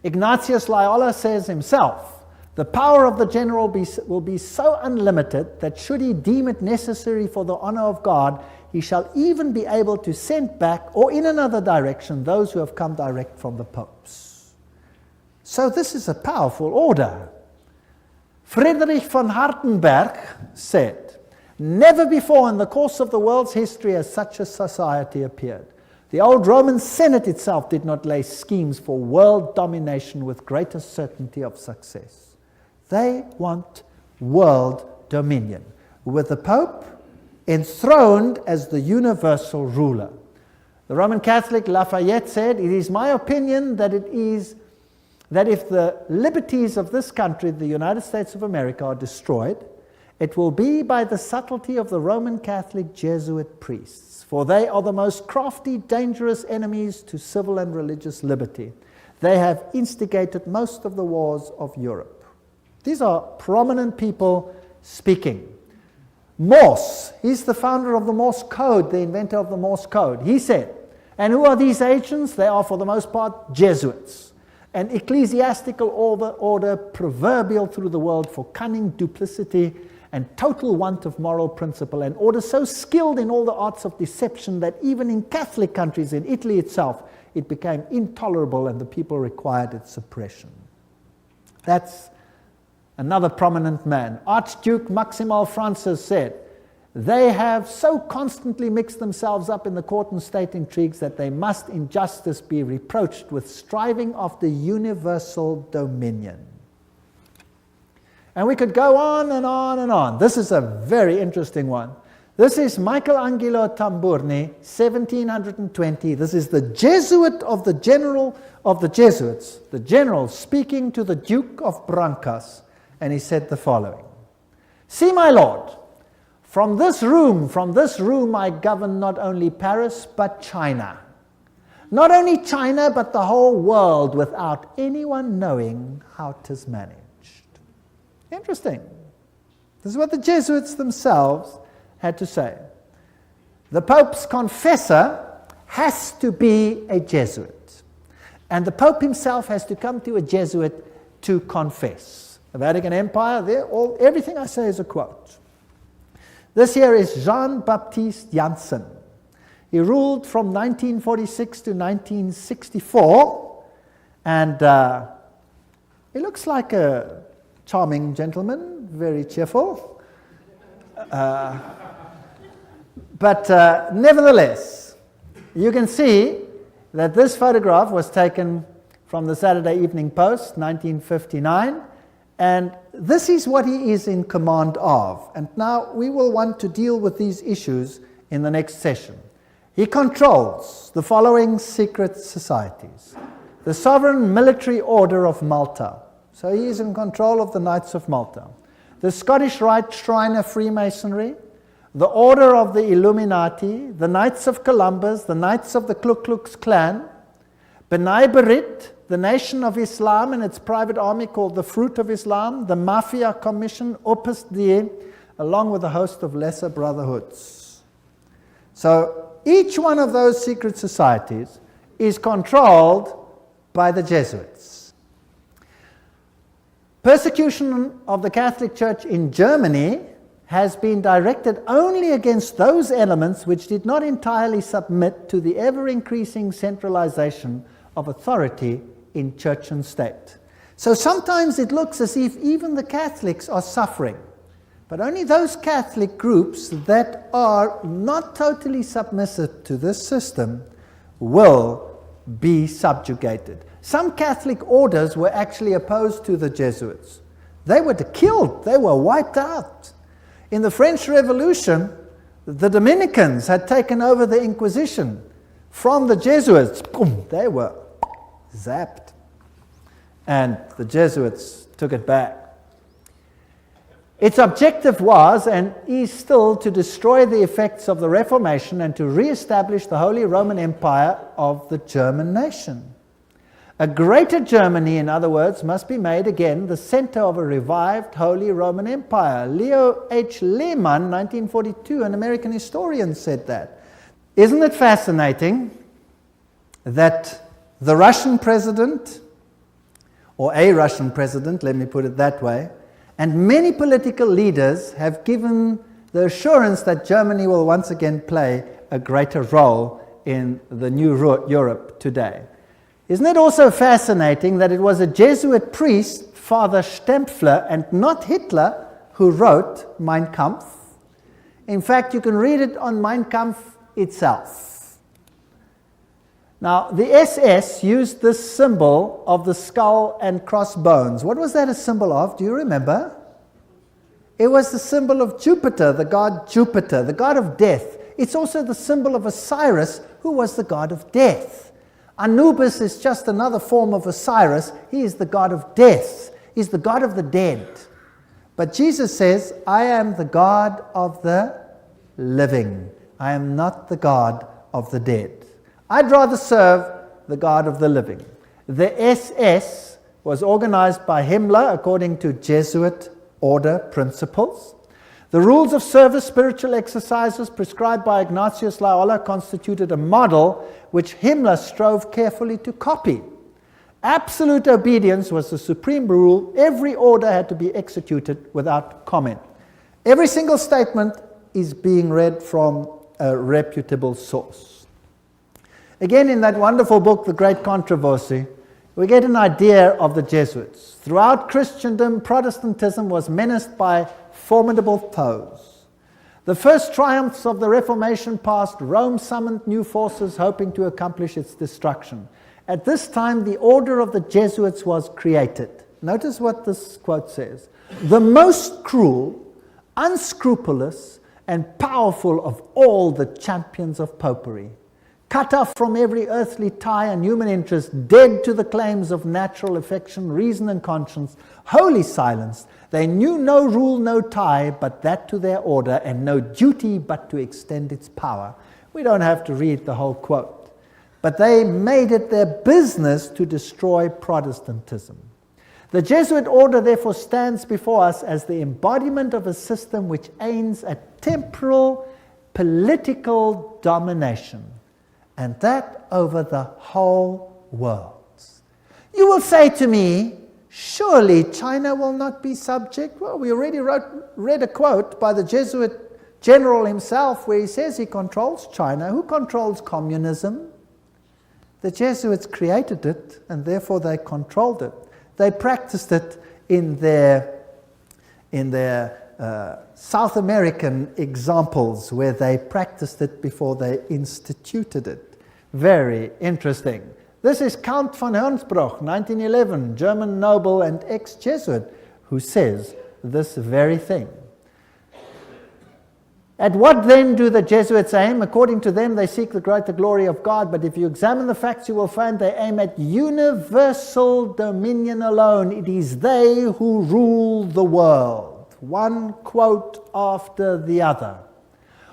Ignatius Loyola says himself, the power of the general will be so unlimited that should he deem it necessary for the honor of God, he shall even be able to send back, or in another direction, those who have come direct from the popes. So this is a powerful order. Friedrich von Hartenberg said, never before in the course of the world's history has such a society appeared. The old Roman Senate itself did not lay schemes for world domination with greater certainty of success. They want world dominion, with the Pope enthroned as the universal ruler. The Roman Catholic Lafayette said, it is my opinion that if the liberties of this country, the United States of America, are destroyed, it will be by the subtlety of the Roman Catholic Jesuit priests, for they are the most crafty, dangerous enemies to civil and religious liberty. They have instigated most of the wars of Europe. These are prominent people speaking. Morse, he's the founder of the Morse code, the inventor of the Morse code. He said, and who are these agents? They are for the most part Jesuits, an ecclesiastical order proverbial through the world for cunning, duplicity, and total want of moral principle, an order so skilled in all the arts of deception that even in Catholic countries, in Italy itself, it became intolerable and the people required its suppression. That's another prominent man. Archduke Maximal Francis said, They have so constantly mixed themselves up in the court and state intrigues that they must in justice be reproached with striving after universal dominion. And we could go on and on and on. This is a very interesting one. This is Michelangelo Tamburni, 1720. This is the Jesuit of the general of the Jesuits, the general speaking to the Duke of Brancas, and he said the following: "See, my lord, from this room I govern not only Paris but China. Not only China but the whole world without anyone knowing how 'tis managed." Interesting. This is what the Jesuits themselves had to say. The Pope's confessor has to be a Jesuit. And the Pope himself has to come to a Jesuit to confess. The Vatican Empire, everything I say is a quote. This here is Jean-Baptiste Janssen. He ruled from 1946 to 1964, and he looks like a charming gentleman, very cheerful. But nevertheless, you can see that this photograph was taken from the Saturday Evening Post, 1959, and this is what he is in command of. And now we will want to deal with these issues in the next session. He controls the following secret societies: the Sovereign Military Order of Malta. So he is in control of the Knights of Malta. The Scottish Rite Shrine of Freemasonry, the Order of the Illuminati, the Knights of Columbus, the Knights of the Ku Klux Klan, B'nai B'rith, the Nation of Islam and its private army called the Fruit of Islam, the Mafia Commission, Opus Dei, along with a host of lesser brotherhoods. So each one of those secret societies is controlled by the Jesuits. Persecution of the Catholic Church in Germany has been directed only against those elements which did not entirely submit to the ever-increasing centralization of authority in church and state. So sometimes it looks as if even the Catholics are suffering, but only those Catholic groups that are not totally submissive to this system will be subjugated. Some Catholic orders were actually opposed to the Jesuits. They were killed, they were wiped out. In the French Revolution, the Dominicans had taken over the Inquisition from the Jesuits. Boom, they were zapped. And the Jesuits took it back. Its objective was, and is still, to destroy the effects of the Reformation and to re-establish the Holy Roman Empire of the German nation. A greater Germany, in other words, must be made again the center of a revived Holy Roman Empire. Leo H. Lehman, 1942, an American historian, said that. Isn't it fascinating that the Russian president, or a Russian president, let me put it that way, and many political leaders have given the assurance that Germany will once again play a greater role in the new Europe today. Isn't it also fascinating that it was a Jesuit priest, Father Stempfler, and not Hitler, who wrote Mein Kampf? In fact, you can read it on Mein Kampf itself. Now, the SS used this symbol of the skull and crossbones. What was that a symbol of? Do you remember? It was the symbol of Jupiter, the god Jupiter, the god of death. It's also the symbol of Osiris, who was the god of death. Anubis is just another form of Osiris. He is the god of death. He's the god of the dead. But Jesus says, I am the God of the living. I am not the God of the dead. I'd rather serve the God of the living. The SS was organized by Himmler according to Jesuit order principles. The rules of service, spiritual exercises prescribed by Ignatius Loyola constituted a model which Himmler strove carefully to copy. Absolute obedience was the supreme rule. Every order had to be executed without comment. Every single statement is being read from a reputable source. Again, in that wonderful book, The Great Controversy, we get an idea of the Jesuits. Throughout Christendom, Protestantism was menaced by formidable foes. The first triumphs of the Reformation passed, Rome summoned new forces hoping to accomplish its destruction. At this time, the order of the Jesuits was created. Notice what this quote says. The most cruel, unscrupulous, and powerful of all the champions of popery, cut off from every earthly tie and human interest, dead to the claims of natural affection, reason, and conscience, wholly silenced, they knew no rule, no tie, but that to their order, and no duty but to extend its power. We don't have to read the whole quote, but they made it their business to destroy Protestantism. The Jesuit order therefore stands before us as the embodiment of a system which aims at temporal political domination, and that over the whole world. You will say to me, surely China will not be subject? Well, we already read a quote by the Jesuit general himself where he says he controls China. Who controls communism? The Jesuits created it, and therefore they controlled it. They practiced it in their South American examples where they practiced it before they instituted it. Very interesting. This is Count von Hernsbruch, 1911, German noble and ex-Jesuit, who says this very thing. At what then do the Jesuits aim? According to them, they seek the greater glory of God, but if you examine the facts, you will find they aim at universal dominion alone. It is they who rule the world. One quote after the other.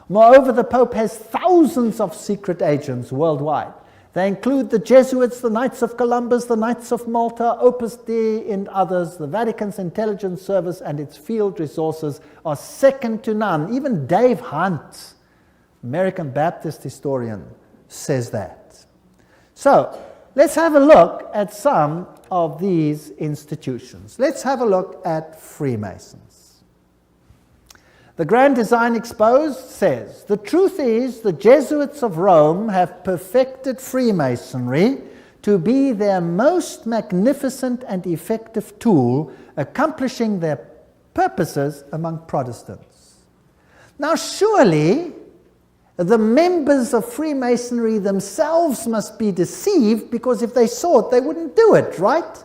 Moreover, the Pope has thousands of secret agents worldwide. They include the Jesuits, the Knights of Columbus, the Knights of Malta, Opus Dei, and others. The Vatican's intelligence service and its field resources are second to none. Even Dave Hunt, American Baptist historian, says that. So, let's have a look at some of these institutions. Let's have a look at Freemasons. The Grand Design Exposed says, the truth is the Jesuits of Rome have perfected Freemasonry to be their most magnificent and effective tool, accomplishing their purposes among Protestants. Now surely the members of Freemasonry themselves must be deceived, because if they saw it, they wouldn't do it, right?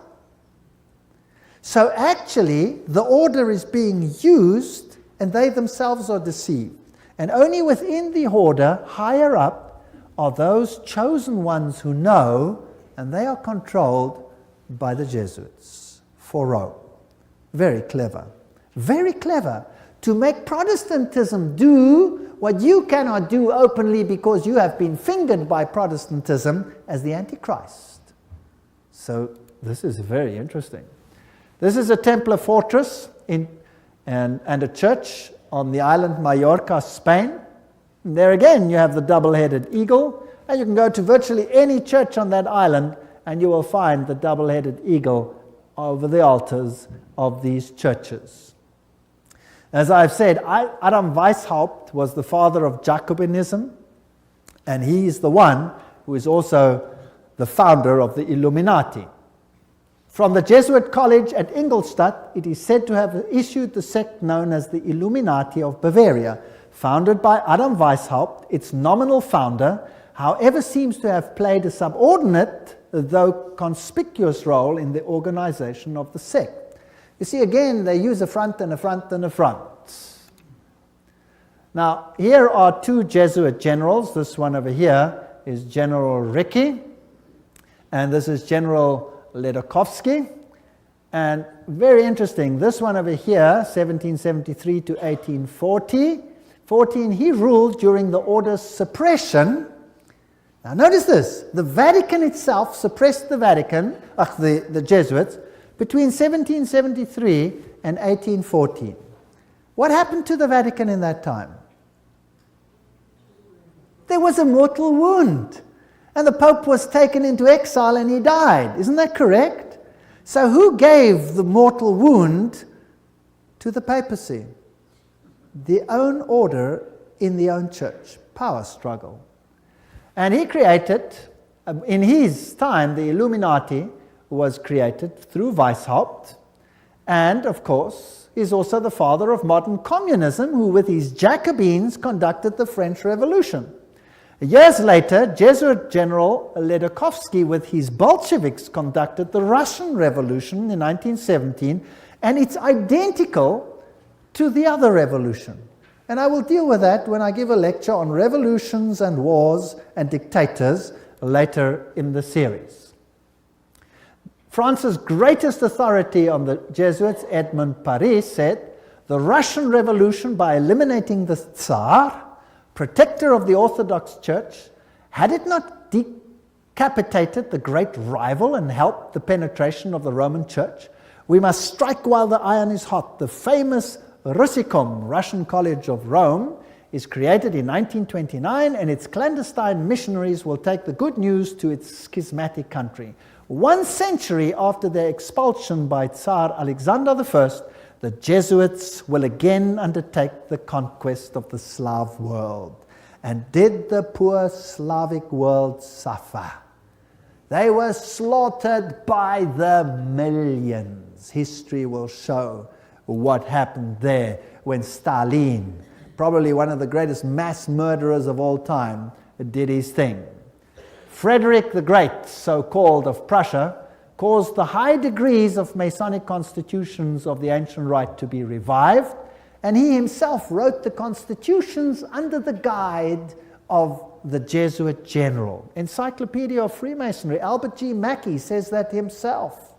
So actually the order is being used, and they themselves are deceived. And only within the order, higher up, are those chosen ones who know, and they are controlled by the Jesuits for Rome. Very clever. Very clever. To make Protestantism do what you cannot do openly because you have been fingered by Protestantism as the Antichrist. So this is very interesting. This is a Templar fortress and a church on the island Mallorca, Spain. And there again you have the double-headed eagle, and you can go to virtually any church on that island and you will find the double-headed eagle over the altars of these churches. As I've said, Adam Weishaupt was the father of Jacobinism, and he is the one who is also the founder of the Illuminati. From the Jesuit college at Ingolstadt, it is said to have issued the sect known as the Illuminati of Bavaria, founded by Adam Weishaupt. Its nominal founder, however, seems to have played a subordinate, though conspicuous role in the organization of the sect. You see, again, they use a front and a front and a front. Now, here are two Jesuit generals. This one over here is General Ricci, and this is General Ledochowski. And very interesting, this one over here, 1773 to 1814, he ruled during the order's suppression. Now notice this, the Vatican itself suppressed the Jesuits, between 1773 and 1814. What happened to the Vatican in that time? There was a mortal wound, and the Pope was taken into exile and he died. Isn't that correct? So who gave the mortal wound to the papacy? The own order in the own church. Power struggle. And he created, in his time, the Illuminati was created through Weishaupt, and, of course, is also the father of modern communism, who with his Jacobins conducted the French Revolution. Years later, Jesuit General Ledokovsky with his Bolsheviks conducted the Russian Revolution in 1917, and it's identical to the other revolution. And I will deal with that when I give a lecture on revolutions and wars and dictators later in the series. France's greatest authority on the Jesuits, Edmond Paris, said, "The Russian Revolution, by eliminating the Tsar, protector of the Orthodox Church, had it not decapitated the great rival and helped the penetration of the Roman Church? We must strike while the iron is hot. The famous Russicum, Russian College of Rome, is created in 1929, and its clandestine missionaries will take the good news to its schismatic country. 1 century after their expulsion by Tsar Alexander I, the Jesuits will again undertake the conquest of the Slav world. And did the poor Slavic world suffer? They were slaughtered by the millions. History will show what happened there when Stalin, probably one of the greatest mass murderers of all time, did his thing. Frederick the Great, so-called, of Prussia, caused the high degrees of Masonic constitutions of the ancient rite to be revived, and he himself wrote the constitutions under the guide of the Jesuit general. Encyclopedia of Freemasonry, Albert G. Mackey says that himself.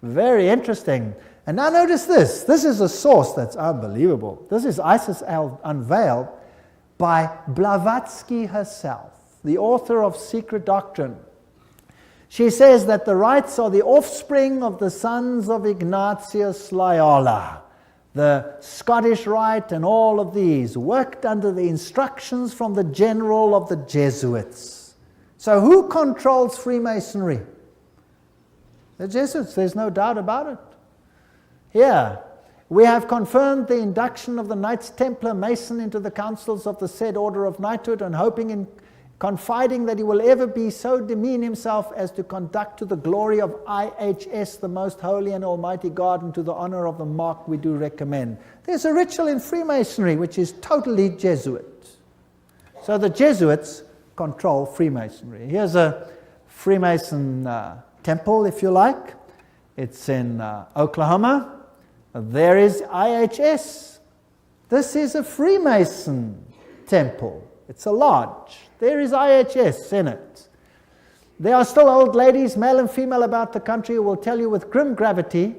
Very interesting. And now notice this. This is a source that's unbelievable. This is Isis Unveiled by Blavatsky herself, the author of Secret Doctrine. She says that the rites are the offspring of the sons of Ignatius Loyola. The Scottish Rite and all of these worked under the instructions from the general of the Jesuits. So who controls Freemasonry? The Jesuits, there's no doubt about it. Here, we have confirmed the induction of the Knights Templar Mason into the councils of the said order of knighthood, and hoping in confiding that he will ever be so demean himself as to conduct to the glory of IHS, the most holy and almighty God, and to the honor of the mark we do recommend. There's a ritual in Freemasonry which is totally Jesuit. So the Jesuits control Freemasonry. Here's a Freemason temple, if you like. It's in Oklahoma. There is IHS. This is a Freemason temple. It's a lodge. There is IHS in it. There are still old ladies, male and female, about the country who will tell you with grim gravity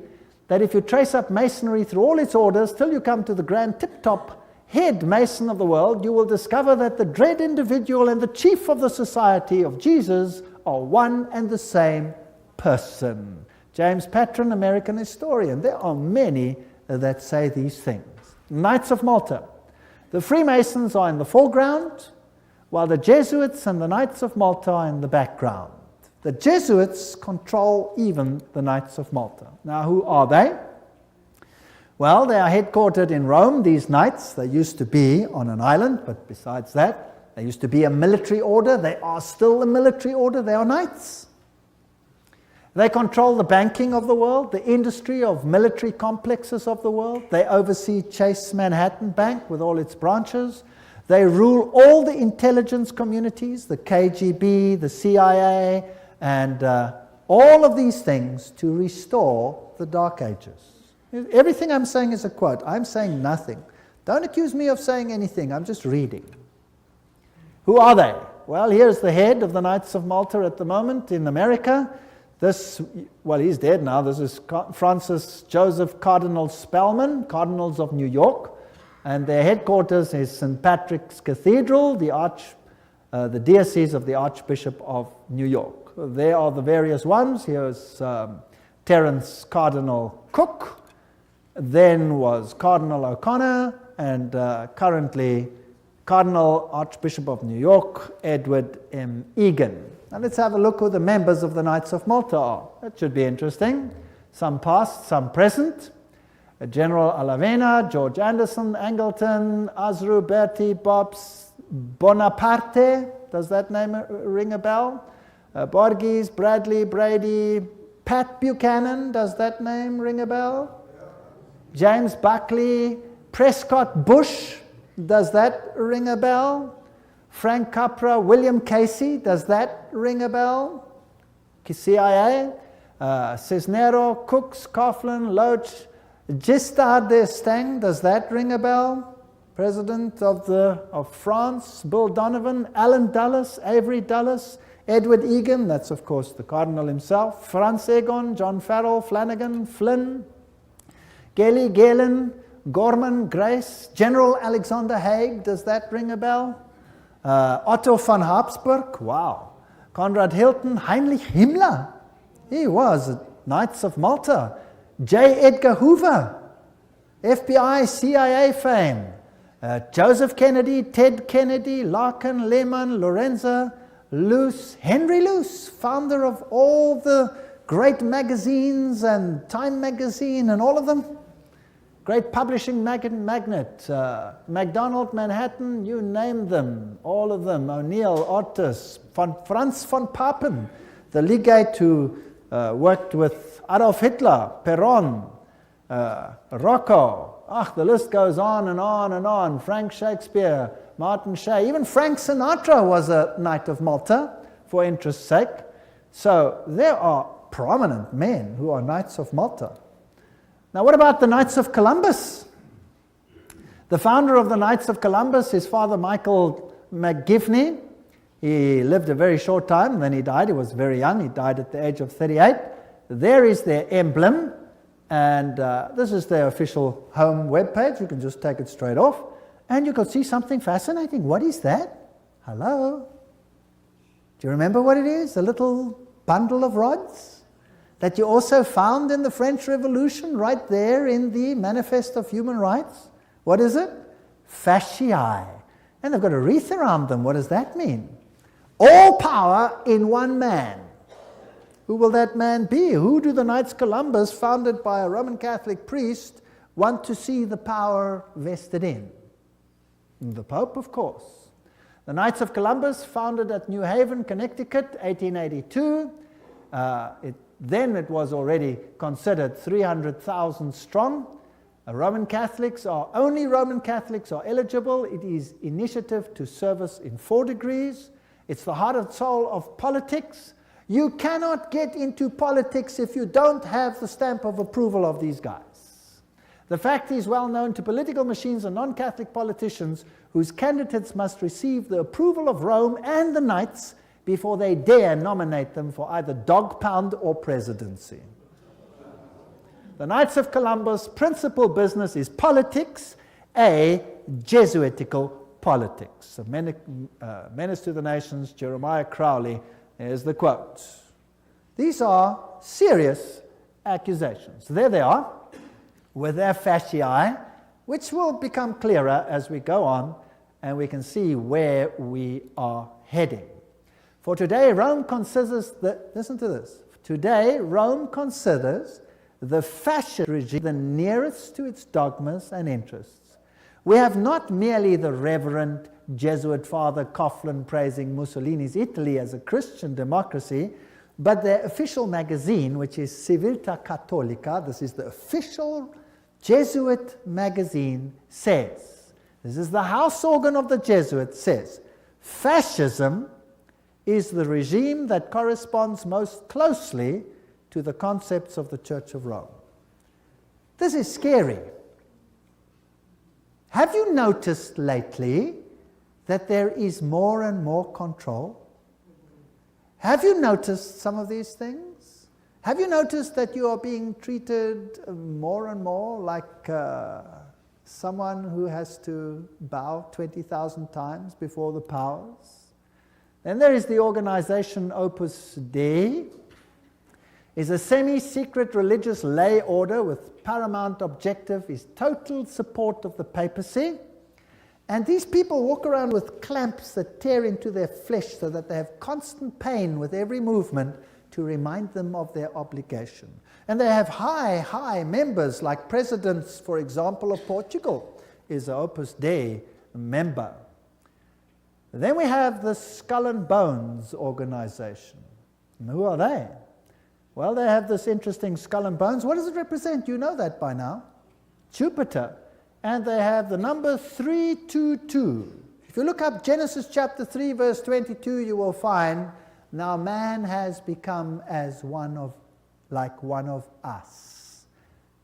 that if you trace up Masonry through all its orders till you come to the grand tip-top head Mason of the world, you will discover that the dread individual and the chief of the Society of Jesus are one and the same person. James Patron, American historian. There are many that say these things. Knights of Malta. The Freemasons are in the foreground, while the Jesuits and the Knights of Malta are in the background. The Jesuits control even the Knights of Malta. Now, who are they? Well, they are headquartered in Rome, these knights. They used to be on an island, but besides that, they used to be a military order. They are still a military order. They are knights. They control the banking of the world, the industry of military complexes of the world. They oversee Chase Manhattan Bank with all its branches. They rule all the intelligence communities, the KGB, the CIA, and all of these things to restore the Dark Ages. Everything I'm saying is a quote. I'm saying nothing. Don't accuse me of saying anything. I'm just reading. Who are they? Well, here's the head of the Knights of Malta at the moment in America. Well, he's dead now. This is Francis Joseph Cardinal Spellman, Cardinals of New York. And their headquarters is St. Patrick's Cathedral, the diocese of the Archbishop of New York. There are the various ones. Here's Terence Cardinal Cook. Then was Cardinal O'Connor, and currently Cardinal Archbishop of New York, Edward M. Egan. Now let's have a look who the members of the Knights of Malta are. That should be interesting. Some past, some present. General Alavena, George Anderson, Angleton, Azru, Bertie, Bobs, Bonaparte. Does that name ring a bell? Borges, Bradley, Brady, Pat Buchanan. Does that name ring a bell? James Buckley, Prescott Bush, does that ring a bell? Frank Capra, William Casey, does that ring a bell? CIA, Cisnero, Cooks, Coughlin, Loach, Giscard d'Estaing, does that ring a bell? President of France, Bill Donovan, Alan Dulles, Avery Dulles, Edward Egan, that's of course the Cardinal himself, Franz Egon, John Farrell, Flanagan, Flynn, Gelly, Galen, Gorman, Grace, General Alexander Haig, does that ring a bell? Otto von Habsburg, wow. Konrad Hilton, Heinrich Himmler, he was Knights of Malta. J. Edgar Hoover, FBI, CIA fame. Joseph Kennedy, Ted Kennedy, Larkin, Lehman, Lorenzo, Luce, Henry Luce, founder of all the great magazines and Time magazine and all of them. Great publishing magnate, MacDonald, Manhattan, you name them, all of them. O'Neill, Otis, Franz von Papen, the legate who worked with Adolf Hitler, Perón, Rocco. The list goes on and on and on. Frank Shakespeare, Martin Shea, even Frank Sinatra was a Knight of Malta for interest's sake. So there are prominent men who are Knights of Malta. Now what about the Knights of Columbus? The founder of the Knights of Columbus is Father Michael McGivney. He lived a very short time, then he died. He was very young. He died at the age of 38. There is their emblem, and this is their official home webpage. You can just take it straight off, and you can see something fascinating. What is that? Hello? Do you remember what it is? A little bundle of rods that you also found in the French Revolution, right there in the Manifest of Human Rights. What is it? Fasciae. And they've got a wreath around them. What does that mean? All power in one man. Who will that man be? Who do the Knights Columbus, founded by a Roman Catholic priest, want to see the power vested in? The Pope, of course. The Knights of Columbus, founded at New Haven, Connecticut, 1882. Then it was already considered 300,000 strong. Only Roman Catholics are eligible. It is initiative to service in 4 degrees. It's the heart and soul of politics. You cannot get into politics if you don't have the stamp of approval of these guys. The fact is well known to political machines and non-Catholic politicians whose candidates must receive the approval of Rome and the Knights before they dare nominate them for either dog pound or presidency. The Knights of Columbus' principal business is politics, a Jesuitical politics. A menace to the nations, Jeremiah Crowley, is the quote. These are serious accusations. There they are, with their fasciae, which will become clearer as we go on, and we can see where we are heading. For today, Rome considers listen to this. Today, Rome considers the fascist regime the nearest to its dogmas and interests. We have not merely the Reverend Jesuit Father Coughlin praising Mussolini's Italy as a Christian democracy, but their official magazine, which is Civiltà Cattolica, this is the official Jesuit magazine, says, this is the house organ of the Jesuits, says, fascism is the regime that corresponds most closely to the concepts of the Church of Rome. This is scary. Have you noticed lately that there is more and more control? Have you noticed some of these things? Have you noticed that you are being treated more and more like someone who has to bow 20,000 times before the powers? Then there is the organization Opus Dei. Is a semi-secret religious lay order with paramount objective is total support of the papacy. And these people walk around with clamps that tear into their flesh so that they have constant pain with every movement to remind them of their obligation. And they have high members, like presidents, for example, of Portugal is an Opus Dei member. Then we have the Skull and Bones organization. And who are they? Well, they have this interesting skull and bones. What does it represent? You know that by now. Jupiter, and they have the number 322. If you look up Genesis chapter 3 verse 22, you will find, now man has become as like one of us,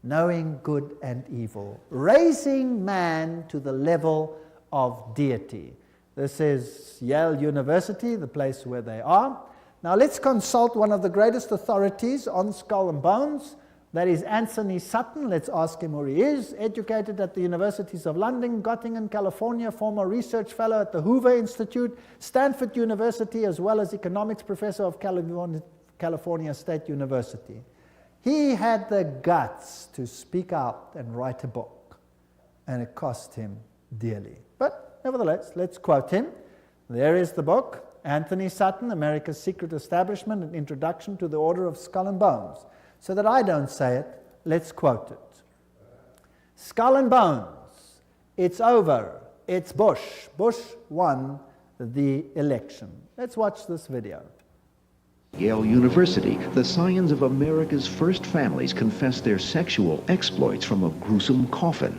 knowing good and evil, raising man to the level of deity. This is Yale University, the place where they are. Now let's consult one of the greatest authorities on skull and bones. That is Anthony Sutton. Let's ask him who he is. Educated at the Universities of London, Göttingen, California, former research fellow at the Hoover Institute, Stanford University, as well as economics professor of California State University. He had the guts to speak out and write a book, and it cost him dearly. But nevertheless, let's quote him. There is the book, Anthony Sutton, America's Secret Establishment, an Introduction to the Order of Skull and Bones. So that I don't say it, let's quote it. Skull and Bones, it's over, it's Bush. Bush won the election. Let's watch this video. Yale University, the scions of America's first families confess their sexual exploits from a gruesome coffin.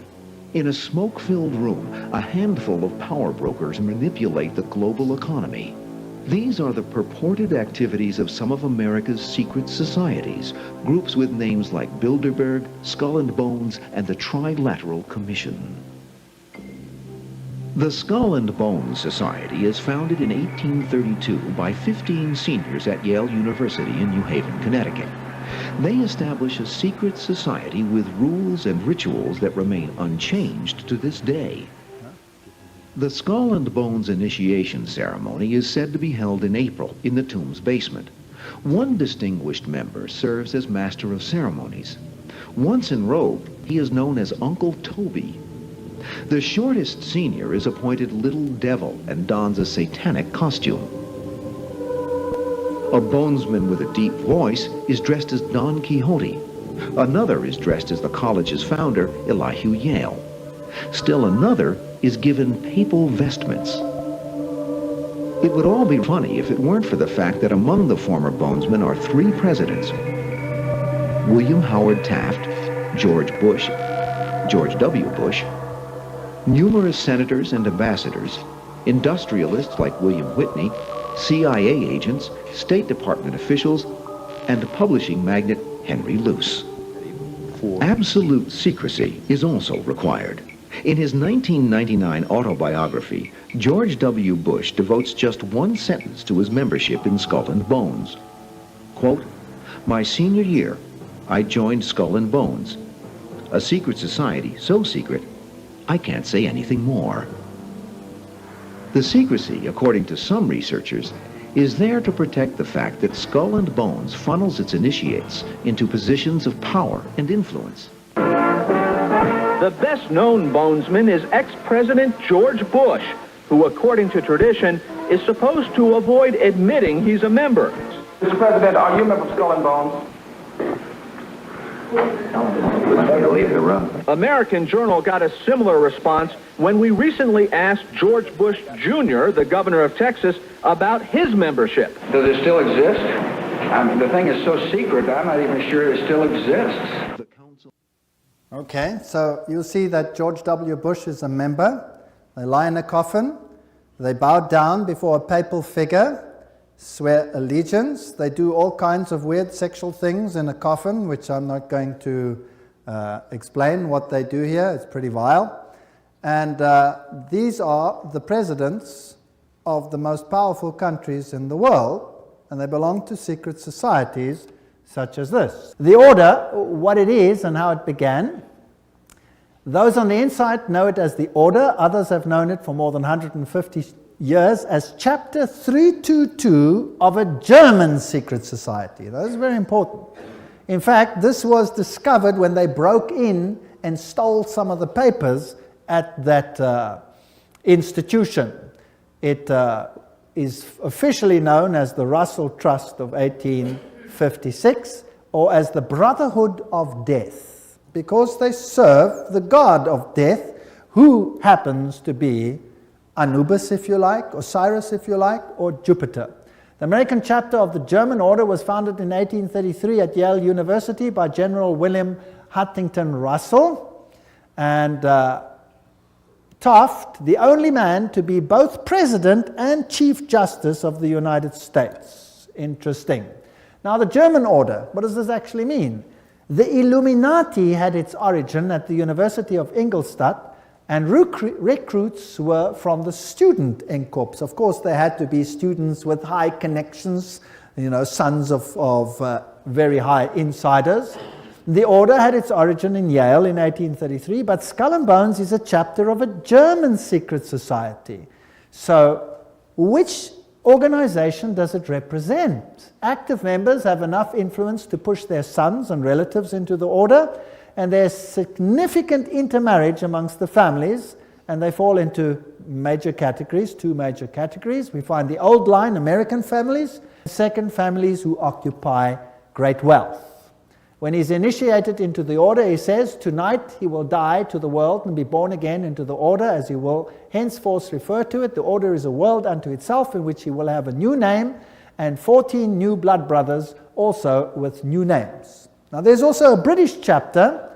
In a smoke-filled room, a handful of power brokers manipulate the global economy. These are the purported activities of some of America's secret societies, groups with names like Bilderberg, Skull and Bones, and the Trilateral Commission. The Skull and Bones Society is founded in 1832 by 15 seniors at Yale University in New Haven, Connecticut. They establish a secret society with rules and rituals that remain unchanged to this day. The Skull and Bones initiation ceremony is said to be held in April in the tomb's basement. One distinguished member serves as master of ceremonies. Once in robe, he is known as Uncle Toby. The shortest senior is appointed Little Devil and dons a satanic costume. A bonesman with a deep voice is dressed as Don Quixote. Another is dressed as the college's founder, Elihu Yale. Still another is given papal vestments. It would all be funny if it weren't for the fact that among the former bonesmen are 3 presidents: William Howard Taft, George Bush, George W. Bush, numerous senators and ambassadors, industrialists like William Whitney, CIA agents, State Department officials, and publishing magnate Henry Luce. Absolute secrecy is also required. In his 1999 autobiography, George W. Bush devotes just one sentence to his membership in Skull and Bones. Quote, "My senior year, I joined Skull and Bones, a secret society so secret, I can't say anything more." The secrecy, according to some researchers, is there to protect the fact that Skull and Bones funnels its initiates into positions of power and influence. The best-known bonesman is ex-President George Bush, who, according to tradition, is supposed to avoid admitting he's a member. Mr. President, are you a member of Skull and Bones? Leave the room. American Journal got a similar response when we recently asked George Bush Jr., the governor of Texas, about his membership. Does it still exist? I mean, the thing is so secret, I'm not even sure it still exists. Okay, so you'll see that George W. Bush is a member. They lie in a coffin. They bow down before a papal figure, swear allegiance. They do all kinds of weird sexual things in a coffin, which I'm not going to explain what they do here. It's pretty vile. And these are the presidents of the most powerful countries in the world, and they belong to secret societies such as this. The order, what it is and how it began. Those on the inside know it as the order. Others have known it for more than 150 years as Chapter 322 of a German secret society. That is very important. In fact, this was discovered when they broke in and stole some of the papers at that institution. It is officially known as the Russell Trust of 1856, or as the Brotherhood of Death, because they serve the god of death, who happens to be Anubis, if you like, Osiris, if you like, or Jupiter. The American chapter of the German order was founded in 1833 at Yale University by General William Huntington Russell, And Taft, the only man to be both President and Chief Justice of the United States. Interesting. Now the German order, what does this actually mean? The Illuminati had its origin at the University of Ingolstadt, and recruits were from the student Inkorps. Of course, they had to be students with high connections, sons of very high insiders. The order had its origin in Yale in 1833, but Skull and Bones is a chapter of a German secret society. So, which organization does it represent? Active members have enough influence to push their sons and relatives into the order, and there's significant intermarriage amongst the families, and they fall into major categories, two major categories. We find the old line, American families, second, families who occupy great wealth. When he's initiated into the order, he says, tonight he will die to the world and be born again into the order, as he will henceforth refer to it. The order is a world unto itself, in which he will have a new name, and 14 new blood brothers also with new names. Now there's also a British chapter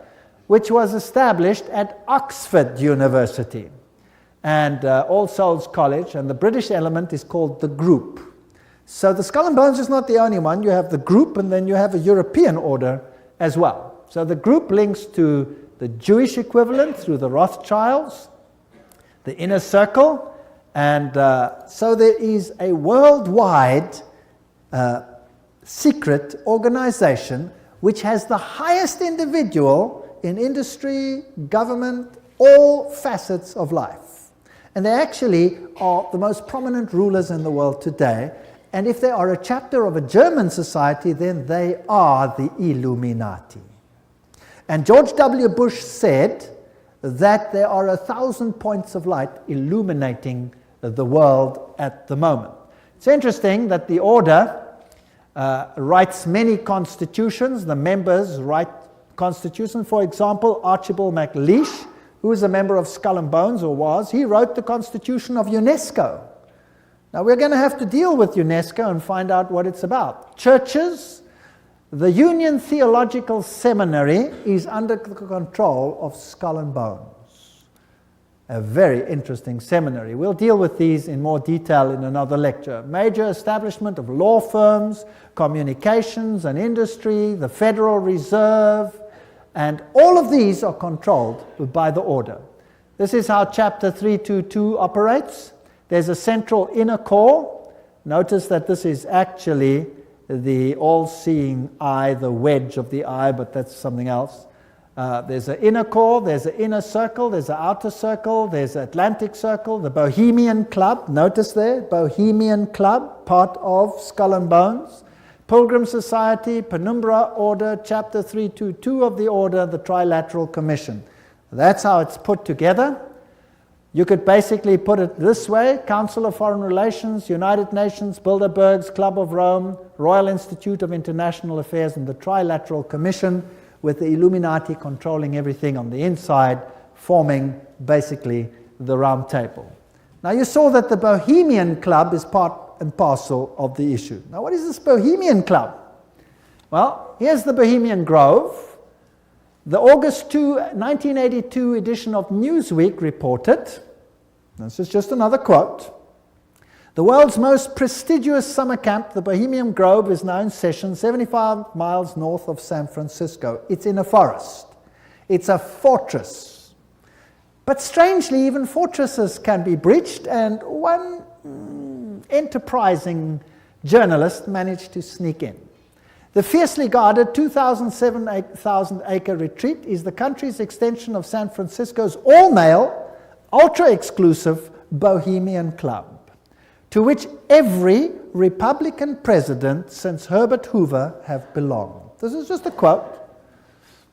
which was established at Oxford University and All Souls College, and the British element is called the Group. So the Skull and Bones is not the only one. You have the Group, and then you have a European order as well. So the Group links to the Jewish equivalent through the Rothschilds, the Inner Circle, and so there is a worldwide secret organization which has the highest individual in industry, government, all facets of life. And they actually are the most prominent rulers in the world today. And if they are a chapter of a German society, then they are the Illuminati. And George W. Bush said that there are 1,000 points of light illuminating the world at the moment. It's interesting that the order writes many constitutions. The members write constitutions. For example, Archibald MacLeish, who is a member of Skull and Bones, or was, he wrote the Constitution of UNESCO. Now we're going to have to deal with UNESCO and find out what it's about. Churches, the Union Theological Seminary is under the control of Skull and Bones. A very interesting seminary. We'll deal with these in more detail in another lecture. Major establishment of law firms, communications and industry, the Federal Reserve, and all of these are controlled by the order. This is how Chapter 322 operates. There's a central inner core. Notice that this is actually the all-seeing eye, the wedge of the eye, but that's something else. There's an inner core, there's an inner circle, there's an outer circle, there's an Atlantic circle, the Bohemian Club, notice there, Bohemian Club, part of Skull and Bones. Pilgrim Society, Penumbra Order, Chapter 322 of the Order, the Trilateral Commission. That's how it's put together. You could basically put it this way: Council of Foreign Relations, United Nations, Bilderbergs, Club of Rome, Royal Institute of International Affairs, and the Trilateral Commission, with the Illuminati controlling everything on the inside, forming basically the Round Table. Now you saw that the Bohemian Club is part and parcel of the issue. Now what is this Bohemian Club? Well, here's the Bohemian Grove. The August 2, 1982 edition of Newsweek reported, this is just another quote, the world's most prestigious summer camp, the Bohemian Grove, is now in session 75 miles north of San Francisco. It's in a forest. It's a fortress. But strangely, even fortresses can be breached, and one enterprising journalist managed to sneak in. The fiercely guarded 2,007 acre retreat is the country's extension of San Francisco's all-male, ultra-exclusive Bohemian Club, to which every Republican president since Herbert Hoover have belonged. This is just a quote.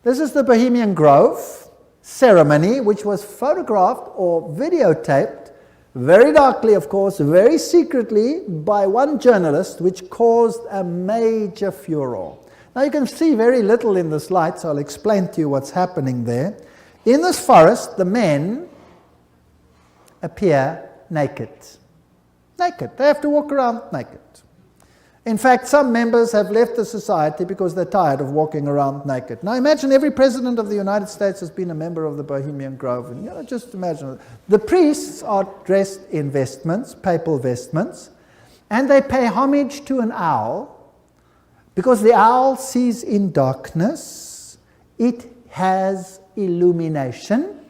This is the Bohemian Grove ceremony, which was photographed or videotaped, very darkly, of course, very secretly, by one journalist, which caused a major furor. Now you can see very little in this light, so I'll explain to you what's happening there. In this forest, the men appear naked. Naked. They have to walk around naked. In fact, some members have left the society because they're tired of walking around naked. Now imagine every president of the United States has been a member of the Bohemian Grove. And just imagine. The priests are dressed in vestments, papal vestments, and they pay homage to an owl because the owl sees in darkness. It has illumination.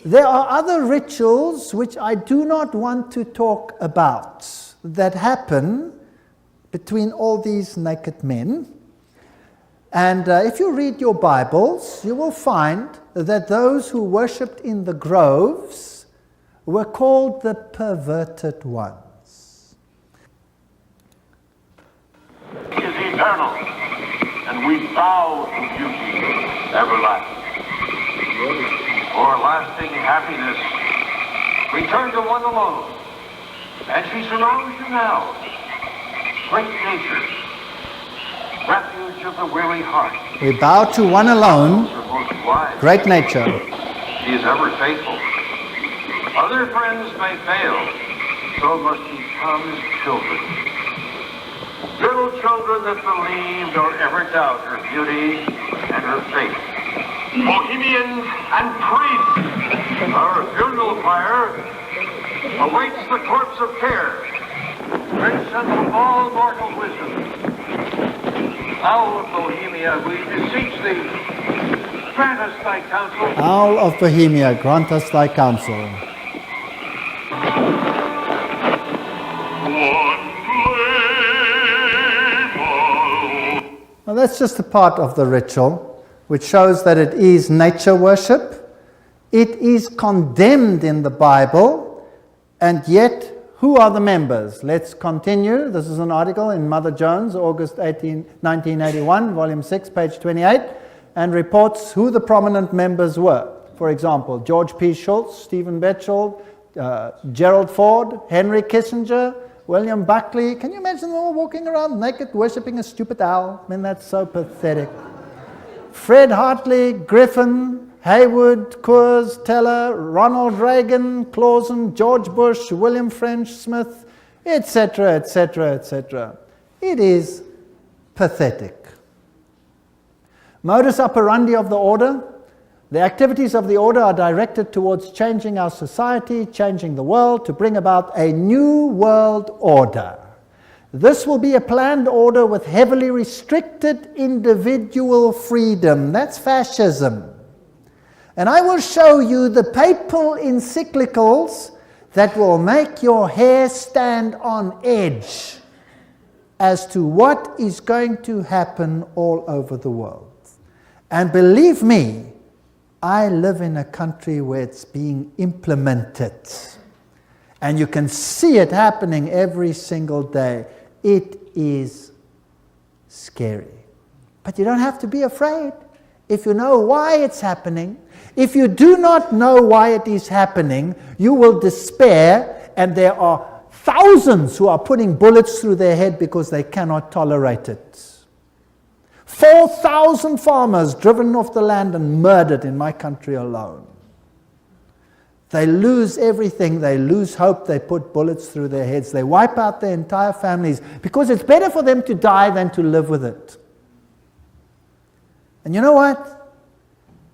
There are other rituals which I do not want to talk about that happen between all these naked men. And if you read your Bibles, you will find that those who worshipped in the groves were called the perverted ones. He is eternal, and we bow to beauty everlasting. For lasting happiness, return to one alone, and she surrounds you now. Great nature, refuge of the weary heart. We bow to one alone, great nature. She is ever faithful. Other friends may fail, so must ye come as children. Little children that believe nor ever doubt her beauty and her faith. Bohemians and priests, our funeral pyre awaits the corpse of care. Prince of all mortal wisdom, Owl of Bohemia, we beseech thee, grant us thy counsel. Owl of Bohemia, grant us thy counsel. Now that's just a part of the ritual, which shows that it is nature worship. It is condemned in the Bible, and yet who are the members? Let's continue. This is an article in Mother Jones, August 1981, volume 6, page 28, and reports who the prominent members were. For example, George P. Schultz, Stephen Batchelor, Gerald Ford, Henry Kissinger, William Buckley. Can you imagine them all walking around naked, worshipping a stupid owl? I mean, that's so pathetic. Fred Hartley, Griffin, Haywood, Coors, Teller, Ronald Reagan, Clausen, George Bush, William French Smith, etc., etc., etc. It is pathetic. Modus operandi of the order. The activities of the order are directed towards changing our society, changing the world, to bring about a new world order. This will be a planned order with heavily restricted individual freedom. That's fascism. And I will show you the papal encyclicals that will make your hair stand on edge as to what is going to happen all over the world. And believe me, I live in a country where it's being implemented. And you can see it happening every single day. It is scary. But you don't have to be afraid if you know why it's happening. If you do not know why it is happening, you will despair, and there are thousands who are putting bullets through their head because they cannot tolerate it. 4,000 farmers driven off the land and murdered in my country alone. They lose everything, they lose hope, they put bullets through their heads, they wipe out their entire families because it's better for them to die than to live with it. And you know what?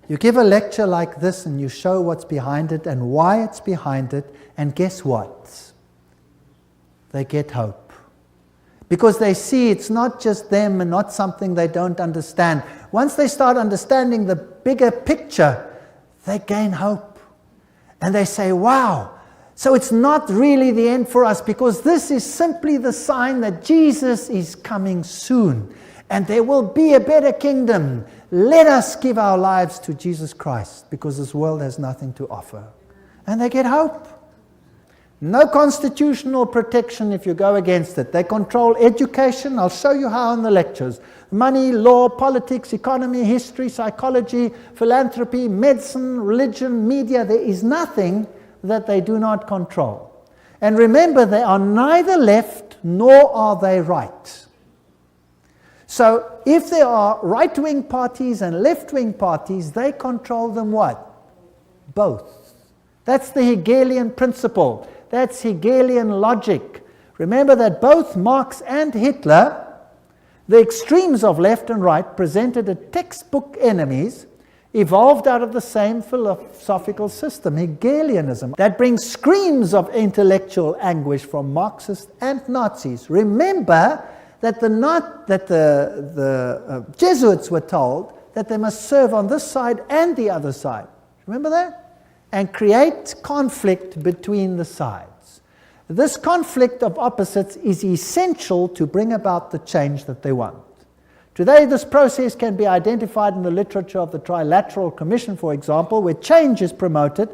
You give a lecture like this and you show what's behind it and why it's behind it, and guess what? They get hope. Because they see it's not just them and not something they don't understand. Once they start understanding the bigger picture, they gain hope. And they say, wow, so it's not really the end for us, because this is simply the sign that Jesus is coming soon. And there will be a better kingdom. Let us give our lives to Jesus Christ, because this world has nothing to offer. And they get hope. No constitutional protection if you go against it. They control education. I'll show you how in the lectures. Money, law, politics, economy, history, psychology, philanthropy, medicine, religion, media. There is nothing that they do not control. And remember, they are neither left nor are they right. So if there are right-wing parties and left-wing parties, they control them what? Both. That's the Hegelian principle. That's Hegelian logic. Remember that both Marx and Hitler, the extremes of left and right, presented as textbook enemies, evolved out of the same philosophical system, Hegelianism, that brings screams of intellectual anguish from Marxists and Nazis. Remember that the Jesuits were told that they must serve on this side and the other side. Remember that? And create conflict between the sides. This conflict of opposites is essential to bring about the change that they want. Today, this process can be identified in the literature of the Trilateral Commission, for example, where change is promoted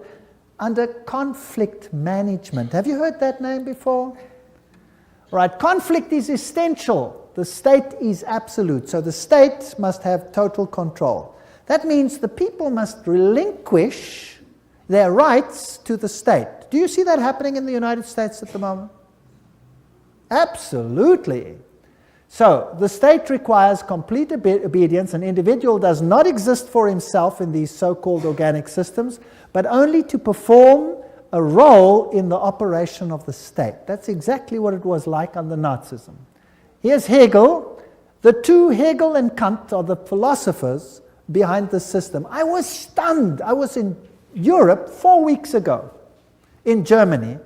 under conflict management. Have you heard that name before? Right, conflict is essential. The state is absolute. So the state must have total control. That means the people must relinquish their rights to the state. Do you see that happening in the United States at the moment? Absolutely. So, the state requires complete obedience. An individual does not exist for himself in these so-called organic systems, but only to perform a role in the operation of the state. That's exactly what it was like under Nazism. Here's Hegel. The two, Hegel and Kant, are the philosophers behind the system. I was stunned. I was in Europe 4 weeks ago, in Germany,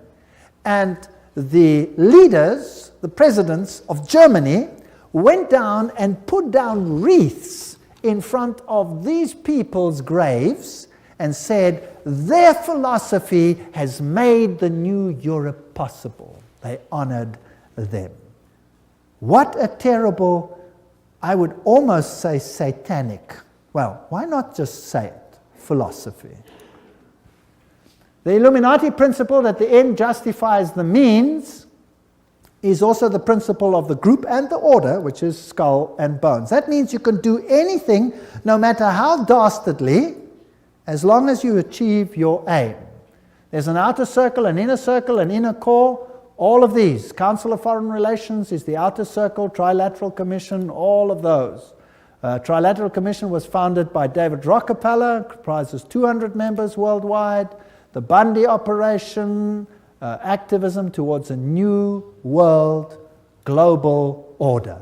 and the leaders, the presidents of Germany, went down and put down wreaths in front of these people's graves and said, their philosophy has made the new Europe possible. They honored them. What a terrible, I would almost say satanic, well, why not just say it, philosophy. The Illuminati principle that the end justifies the means is also the principle of the group and the order, which is skull and bones. That means you can do anything, no matter how dastardly, as long as you achieve your aim. There's an outer circle, an inner core, all of these. Council of Foreign Relations is the outer circle, Trilateral Commission, all of those. Trilateral Commission was founded by David Rockefeller, comprises 200 members worldwide. The Bundy operation, activism towards a new world global order.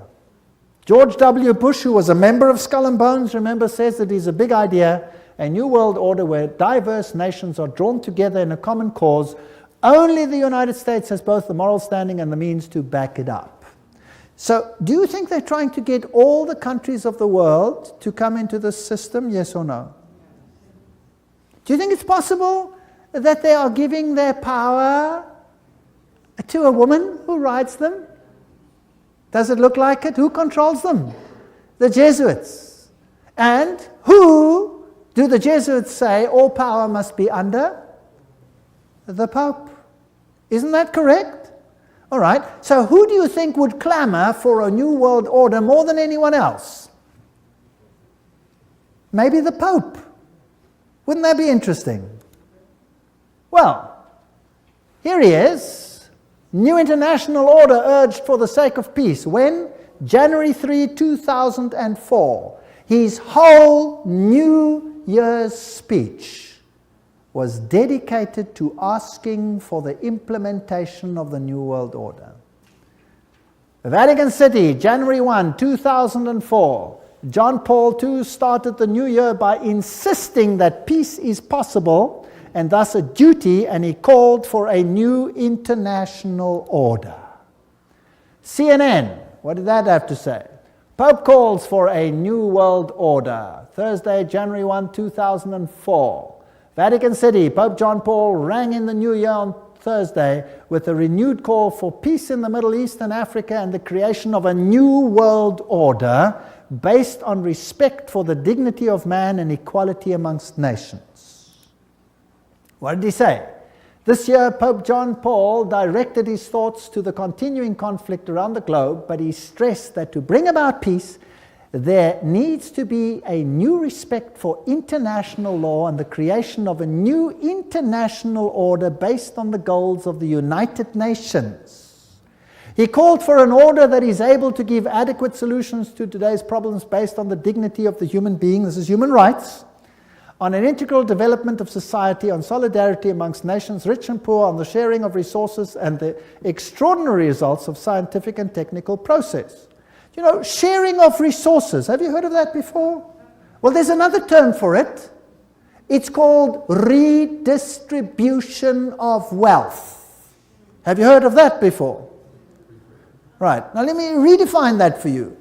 George W. Bush, who was a member of Skull and Bones, remember, says that it's a big idea, a new world order where diverse nations are drawn together in a common cause. Only the United States has both the moral standing and the means to back it up. So, do you think they're trying to get all the countries of the world to come into this system, yes or no? Do you think it's possible that they are giving their power to a woman who rides them? Does it look like it? Who controls them? The Jesuits. And who do the Jesuits say all power must be under? The Pope. Isn't that correct? All right. So who do you think would clamor for a new world order more than anyone else? Maybe the Pope. Wouldn't that be interesting? Well, here he is. New international order urged for the sake of peace. When? January 3, 2004. His whole New Year's speech was dedicated to asking for the implementation of the New World Order. Vatican City, January 1, 2004. John Paul II started the new year by insisting that peace is possible and thus a duty, and he called for a new international order. CNN, what did that have to say? Pope calls for a new world order. Thursday, January 1, 2004. Vatican City, Pope John Paul rang in the new year on Thursday with a renewed call for peace in the Middle East and Africa and the creation of a new world order based on respect for the dignity of man and equality amongst nations. What did he say? This year, Pope John Paul directed his thoughts to the continuing conflict around the globe, but he stressed that to bring about peace, there needs to be a new respect for international law and the creation of a new international order based on the goals of the United Nations. He called for an order that is able to give adequate solutions to today's problems based on the dignity of the human being. This is human rights. on an integral development of society, on solidarity amongst nations, rich and poor, on the sharing of resources and the extraordinary results of scientific and technical process. You know, sharing of resources. Have you heard of that before? Well, there's another term for it. It's called redistribution of wealth. Have you heard of that before? Right. Now let me redefine that for you.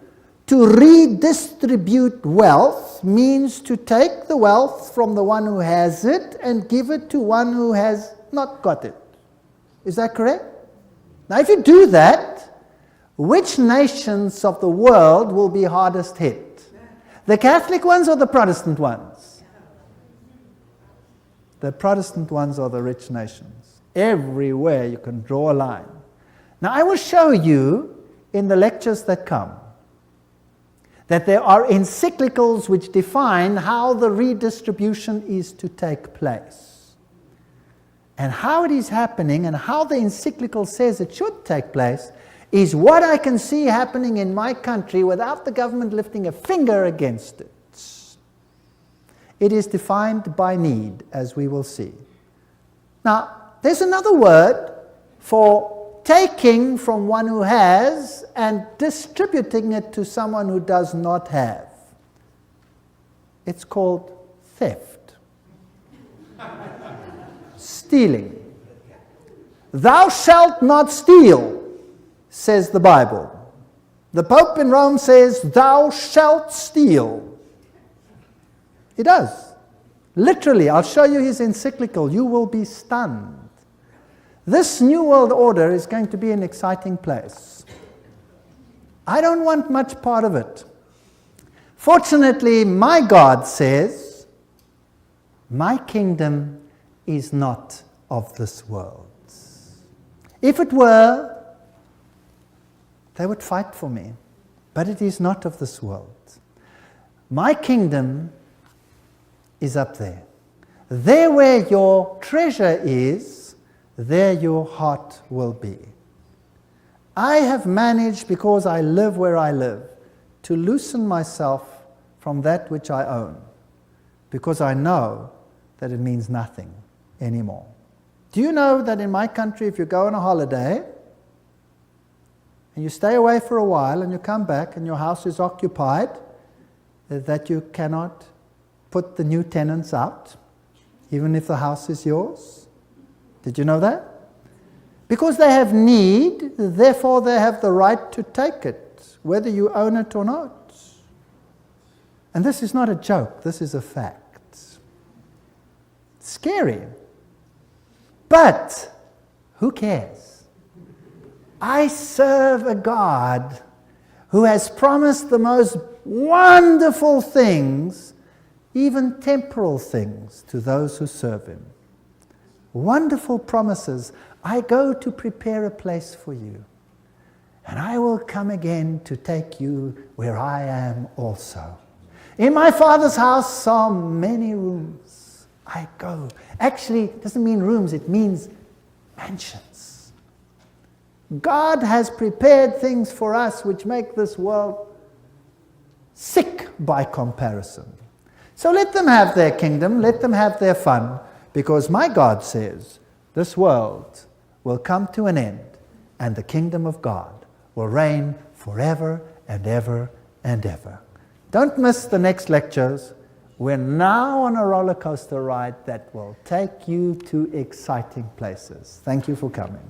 To redistribute wealth means to take the wealth from the one who has it and give it to one who has not got it. Is that correct? Now if you do that, which nations of the world will be hardest hit? The Catholic ones or the Protestant ones? The Protestant ones are the rich nations. Everywhere you can draw a line. Now I will show you in the lectures that come that there are encyclicals which define how the redistribution is to take place. And how it is happening and how the encyclical says it should take place is what I can see happening in my country without the government lifting a finger against it. It is defined by need, as we will see. Now, there's another word for taking from one who has and distributing it to someone who does not have. It's called theft. Stealing. Thou shalt not steal, says the Bible. The Pope in Rome says, thou shalt steal. He does. Literally, I'll show you his encyclical. You will be stunned. This New World Order is going to be an exciting place. I don't want much part of it. Fortunately, my God says, my kingdom is not of this world. If it were, they would fight for me. But it is not of this world. My kingdom is up there. There where your treasure is, there your heart will be. I have managed, because I live where I live, to loosen myself from that which I own, because I know that it means nothing anymore. Do you know that in my country, if you go on a holiday, and you stay away for a while, and you come back, and your house is occupied, that you cannot put the new tenants out, even if the house is yours? Did you know that? Because they have need, therefore they have the right to take it, whether you own it or not. And this is not a joke, this is a fact. Scary. But who cares? I serve a God who has promised the most wonderful things, even temporal things, to those who serve him. Wonderful promises. I go to prepare a place for you, and I will come again to take you where I am also. In my Father's house are many rooms. I go. Actually, it doesn't mean rooms, it means mansions. God has prepared things for us which make this world sick by comparison. So let them have their kingdom, let them have their fun, because my God says this world will come to an end and the kingdom of God will reign forever and ever and ever. Don't miss the next lectures. We're now on a roller coaster ride that will take you to exciting places. Thank you for coming.